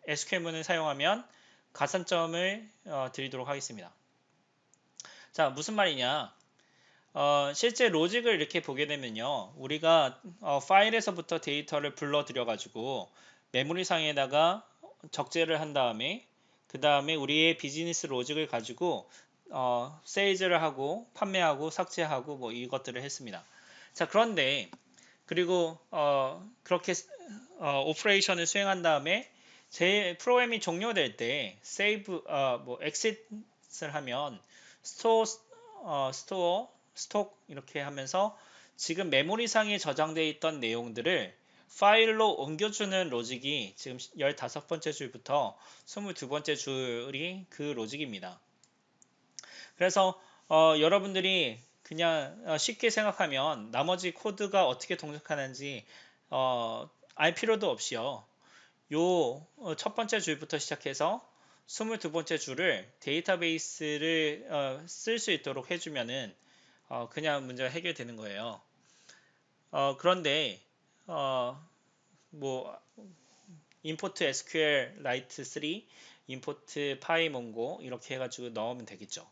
SQL문을 사용하면 가산점을 드리도록 하겠습니다. 자, 무슨 말이냐? 실제 로직을 이렇게 보게 되면요. 우리가 파일에서부터 데이터를 불러들여 가지고 메모리상에다가 적재를 한 다음에 그 다음에 우리의 비즈니스 로직을 가지고 세일즈를 하고 판매하고 삭제하고 뭐 이것들을 했습니다. 자, 그런데 그리고 그렇게 오퍼레이션을 수행한 다음에 제 프로그램이 종료될 때 세이브 뭐 엑싯을 하면 스토어 스톡 이렇게 하면서 지금 메모리상에 저장되어 있던 내용들을 파일로 옮겨주는 로직이 지금 15번째 줄부터 22번째 줄이 그 로직입니다. 그래서 여러분들이 그냥 쉽게 생각하면 나머지 코드가 어떻게 동작하는지 알 필요도 없이요. 요 첫 번째 줄부터 시작해서 22번째 줄을 데이터베이스를 쓸 수 있도록 해주면은 그냥 문제가 해결되는 거예요. 그런데 뭐 import SQL Lite 3, import PyMongo 이렇게 해가지고 넣으면 되겠죠.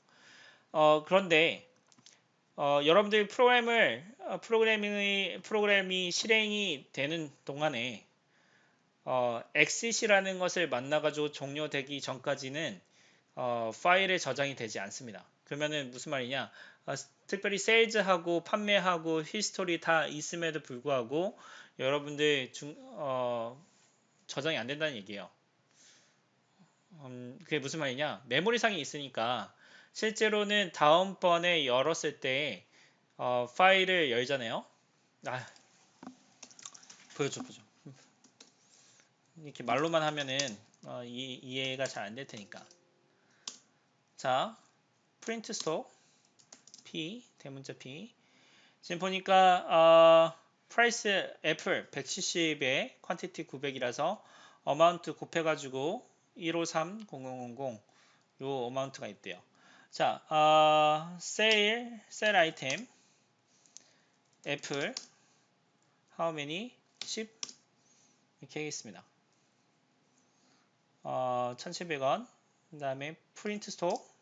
그런데 여러분들이 프로그램이 실행이 되는 동안에 exit이라는 것을 만나가지고 종료되기 전까지는 파일에 저장이 되지 않습니다. 그러면은 무슨 말이냐? 특별히 세일즈하고 판매하고 히스토리 다 있음에도 불구하고 여러분들 저장이 안 된다는 얘기예요. 그게 무슨 말이냐? 메모리상이 있으니까 실제로는 다음번에 열었을 때 파일을 열잖아요. 아, 보여줘. 이렇게 말로만 하면은 이해가 잘 안 될 테니까. 자, 프린트 스톡 P 대문자 P. 지금 보니까 프라이스 애플 170에 퀀티티 900이라서 어마운트 곱해가지고 1530000 요 어마운트가 있대요. 자, 셀 아이템 애플 how many 10 이렇게 하겠습니다. 1700원 그 다음에 프린트 스톡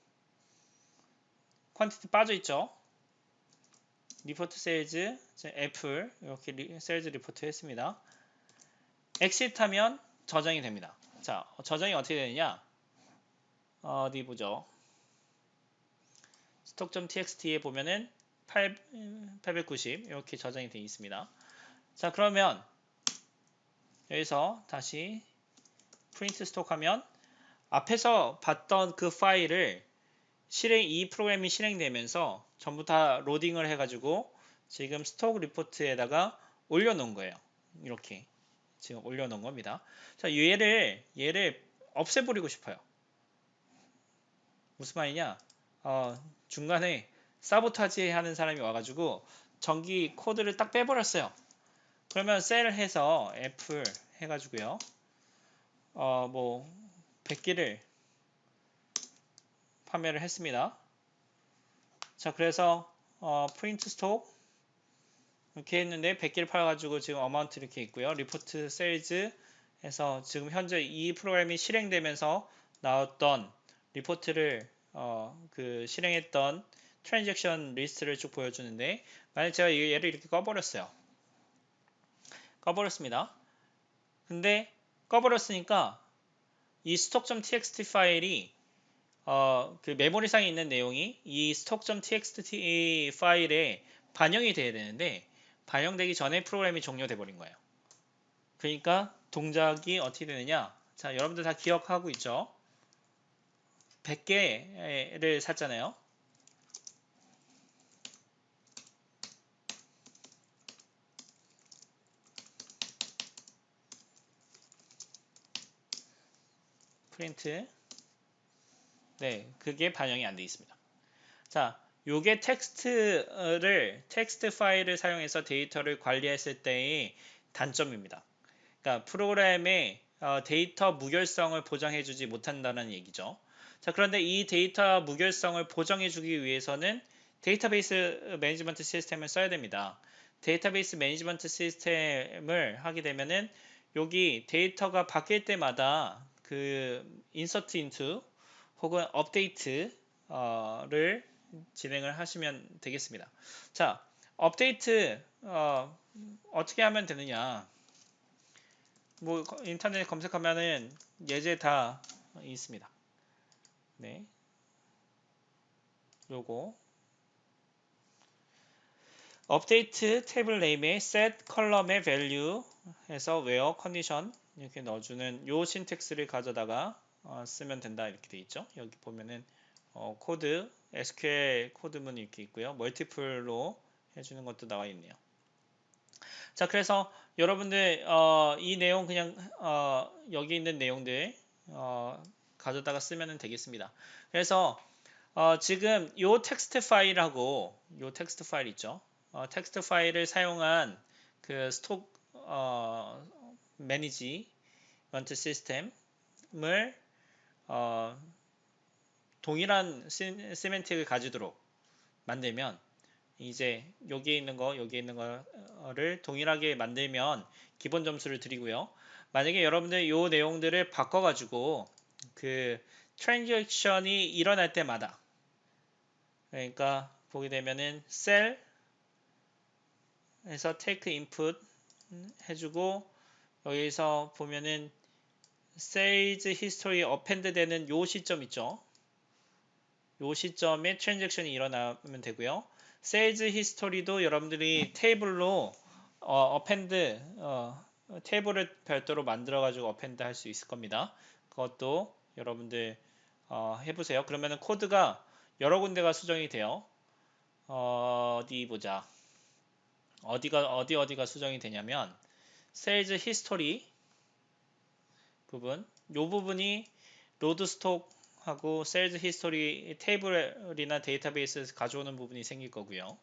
퀀티티 빠져있죠. 리포트 세일즈 애플 이렇게 세일즈 리포트 했습니다. 엑시트 하면 저장이 됩니다. 자, 저장이 어떻게 되느냐? 어디 보죠. stock.txt에 보면은 890 이렇게 저장이 되어 있습니다. 자, 그러면 여기서 다시 프린트 스톡 하면 앞에서 봤던 그 파일을 이 프로그램이 실행되면서 전부 다 로딩을 해가지고 지금 스톡 리포트에다가 올려놓은 거예요. 이렇게 지금 올려놓은 겁니다. 자, 얘를 없애버리고 싶어요. 무슨 말이냐? 중간에 사보타지 하는 사람이 와가지고 전기 코드를 딱 빼버렸어요. 그러면 셀 해서 애플 해가지고요. 뭐 100개를 판매를 했습니다. 자, 그래서 프린트 스톡 이렇게 했는데 100개를 팔아가지고 지금 어마운트 이렇게 있고요. 리포트 세일즈 해서 지금 현재 이 프로그램이 실행되면서 나왔던 리포트를 그 실행했던 트랜잭션 리스트를 쭉 보여주는데, 만약 제가 얘를 이렇게 꺼버렸어요. 꺼버렸습니다. 근데 꺼버렸으니까 이 스톡.txt 파일이 그 메모리상에 있는 내용이 이 스톡.txt 파일에 반영이 돼야 되는데, 반영되기 전에 프로그램이 종료돼 버린 거예요. 그러니까 동작이 어떻게 되느냐? 자, 여러분들 다 기억하고 있죠? 100개를 샀잖아요. 프린트. 네, 그게 반영이 안 돼 있습니다. 자, 요게 텍스트 파일을 사용해서 데이터를 관리했을 때의 단점입니다. 그러니까 프로그램의 데이터 무결성을 보장해주지 못한다는 얘기죠. 자, 그런데 이 데이터 무결성을 보장해주기 위해서는 데이터베이스 매니지먼트 시스템을 써야 됩니다. 데이터베이스 매니지먼트 시스템을 하게 되면은 여기 데이터가 바뀔 때마다 그 insert into 혹은 업데이트를 진행을 하시면 되겠습니다. 자, 업데이트 어떻게 하면 되느냐? 뭐 인터넷 검색하면은 예제 다 있습니다. 네, 요거 업데이트 테이블 네임에 set 컬럼의 value 해서 where condition 이렇게 넣어주는 요 신텍스를 가져다가 쓰면 된다 이렇게 돼 있죠. 여기 보면은 코드 SQL 코드문이 이렇게 있고요. 멀티플로 해주는 것도 나와 있네요. 자, 그래서 여러분들 이 내용 그냥 여기 있는 내용들 가져다가 쓰면 되겠습니다. 그래서 지금 요 텍스트 파일하고 요 텍스트 파일 있죠. 텍스트 파일을 사용한 그 스톡 매니지먼트 시스템을 동일한 시멘틱을 가지도록 만들면, 이제 여기에 있는 거 여기에 있는 거를 동일하게 만들면 기본 점수를 드리고요. 만약에 여러분들 이 내용들을 바꿔가지고 그 트랜잭션이 일어날 때마다, 그러니까 보게 되면은 셀에서 take input 해주고, 여기서 보면은 sales history append 되는 요 시점 있죠. 요 시점에 트랜잭션이 일어나면 되고요. 세일즈 히스토리도 여러분들이 테이블로 append 테이블을 별도로 만들어 가지고 append 할 수 있을 겁니다. 그것도 여러분들 해보세요. 그러면은 코드가 여러 군데가 수정이 돼요. 어디 보자. 어디가 수정이 되냐면 세일즈 히스토리 부분, 요 부분이 로드 스톡하고 세일즈 히스토리 테이블이나 데이터베이스에서 가져오는 부분이 생길 거고요.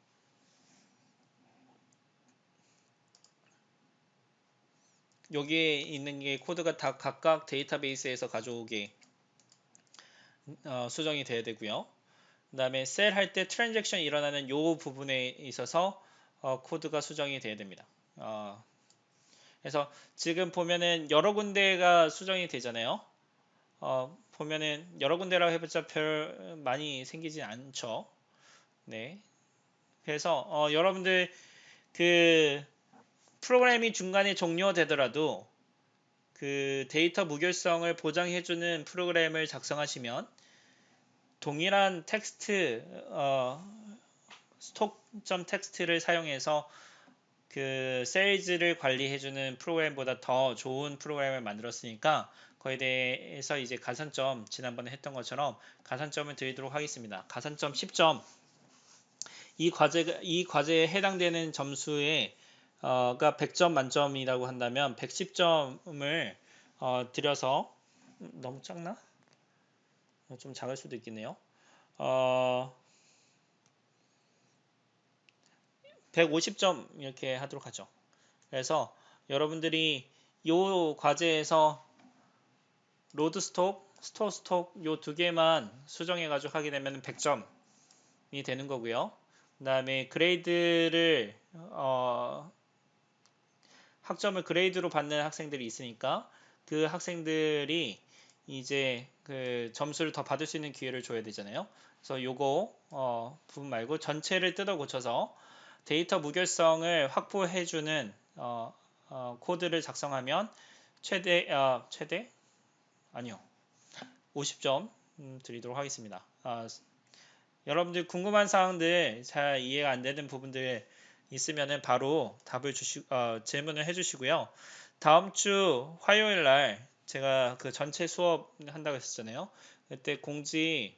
여기에 있는 게 코드가 다 각각 데이터베이스에서 가져오게 수정이 돼야 되고요. 그 다음에 셀 할 때 트랜잭션 일어나는 요 부분에 있어서 코드가 수정이 돼야 됩니다. 그래서 지금 보면은 여러 군데가 수정이 되잖아요. 보면은 여러 군데라고 해봤자 별 많이 생기진 않죠. 네. 그래서 여러분들 그 프로그램이 중간에 종료되더라도 그 데이터 무결성을 보장해주는 프로그램을 작성하시면 동일한 텍스트 스톡.txt를 사용해서 그 세일즈를 관리해주는 프로그램보다 더 좋은 프로그램을 만들었으니까 거기에 대해서 이제 가산점, 지난번에 했던 것처럼 가산점을 드리도록 하겠습니다. 가산점 10점. 이 과제에 해당되는 점수에 가 100점 만점이라고 한다면 110점을 드려서, 너무 작나? 좀 작을 수도 있겠네요. 150점 이렇게 하도록 하죠. 그래서 여러분들이 이 과제에서 로드스톡, 스토어스톡 요 두 개만 수정해가지고 하게 되면 100점이 되는 거고요. 그 다음에 그레이드를 학점을 그레이드로 받는 학생들이 있으니까 그 학생들이 이제 그 점수를 더 받을 수 있는 기회를 줘야 되잖아요. 그래서 요거 부분 말고 전체를 뜯어 고쳐서 데이터 무결성을 확보해주는 코드를 작성하면 최대 아니요 50점 드리도록 하겠습니다. 여러분들 궁금한 사항들 잘 이해가 안 되는 부분들 있으면은 바로 질문을 해주시고요. 다음 주 화요일 날 제가 그 전체 수업 한다고 했었잖아요. 그때 공지를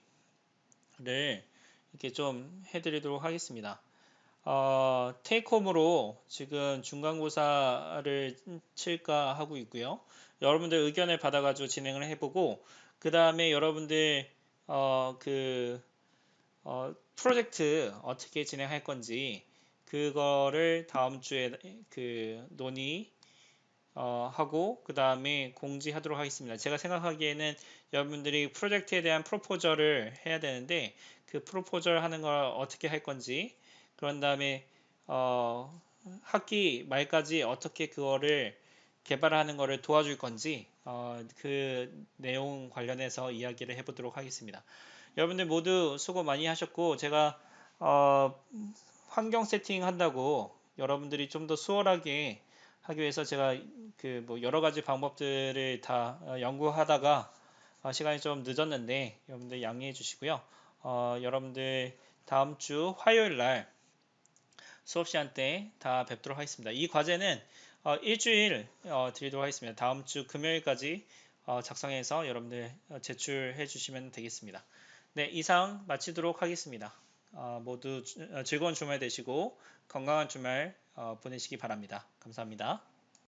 이렇게 좀 해드리도록 하겠습니다. 테이크홈으로 지금 중간고사를 칠까 하고 있고요. 여러분들 의견을 받아가지고 진행을 해보고, 그 다음에 여러분들, 프로젝트 어떻게 진행할 건지, 그거를 다음 주에 하고, 그 다음에 공지하도록 하겠습니다. 제가 생각하기에는 여러분들이 프로젝트에 대한 프로포저를 해야 되는데, 그 프로포저를 하는 걸 어떻게 할 건지, 그런 다음에 학기 말까지 어떻게 그거를 개발하는 거를 도와줄 건지 그 내용 관련해서 이야기를 해보도록 하겠습니다. 여러분들 모두 수고 많이 하셨고 제가 환경 세팅 한다고 여러분들이 좀 더 수월하게 하기 위해서 제가 그 뭐 여러 가지 방법들을 다 연구하다가 시간이 좀 늦었는데 여러분들 양해해 주시고요. 여러분들 다음 주 화요일 날 수업 시간 때 다 뵙도록 하겠습니다. 이 과제는 일주일 드리도록 하겠습니다. 다음 주 금요일까지 작성해서 여러분들 제출해 주시면 되겠습니다. 네, 이상 마치도록 하겠습니다. 모두 즐거운 주말 되시고 건강한 주말 보내시기 바랍니다. 감사합니다.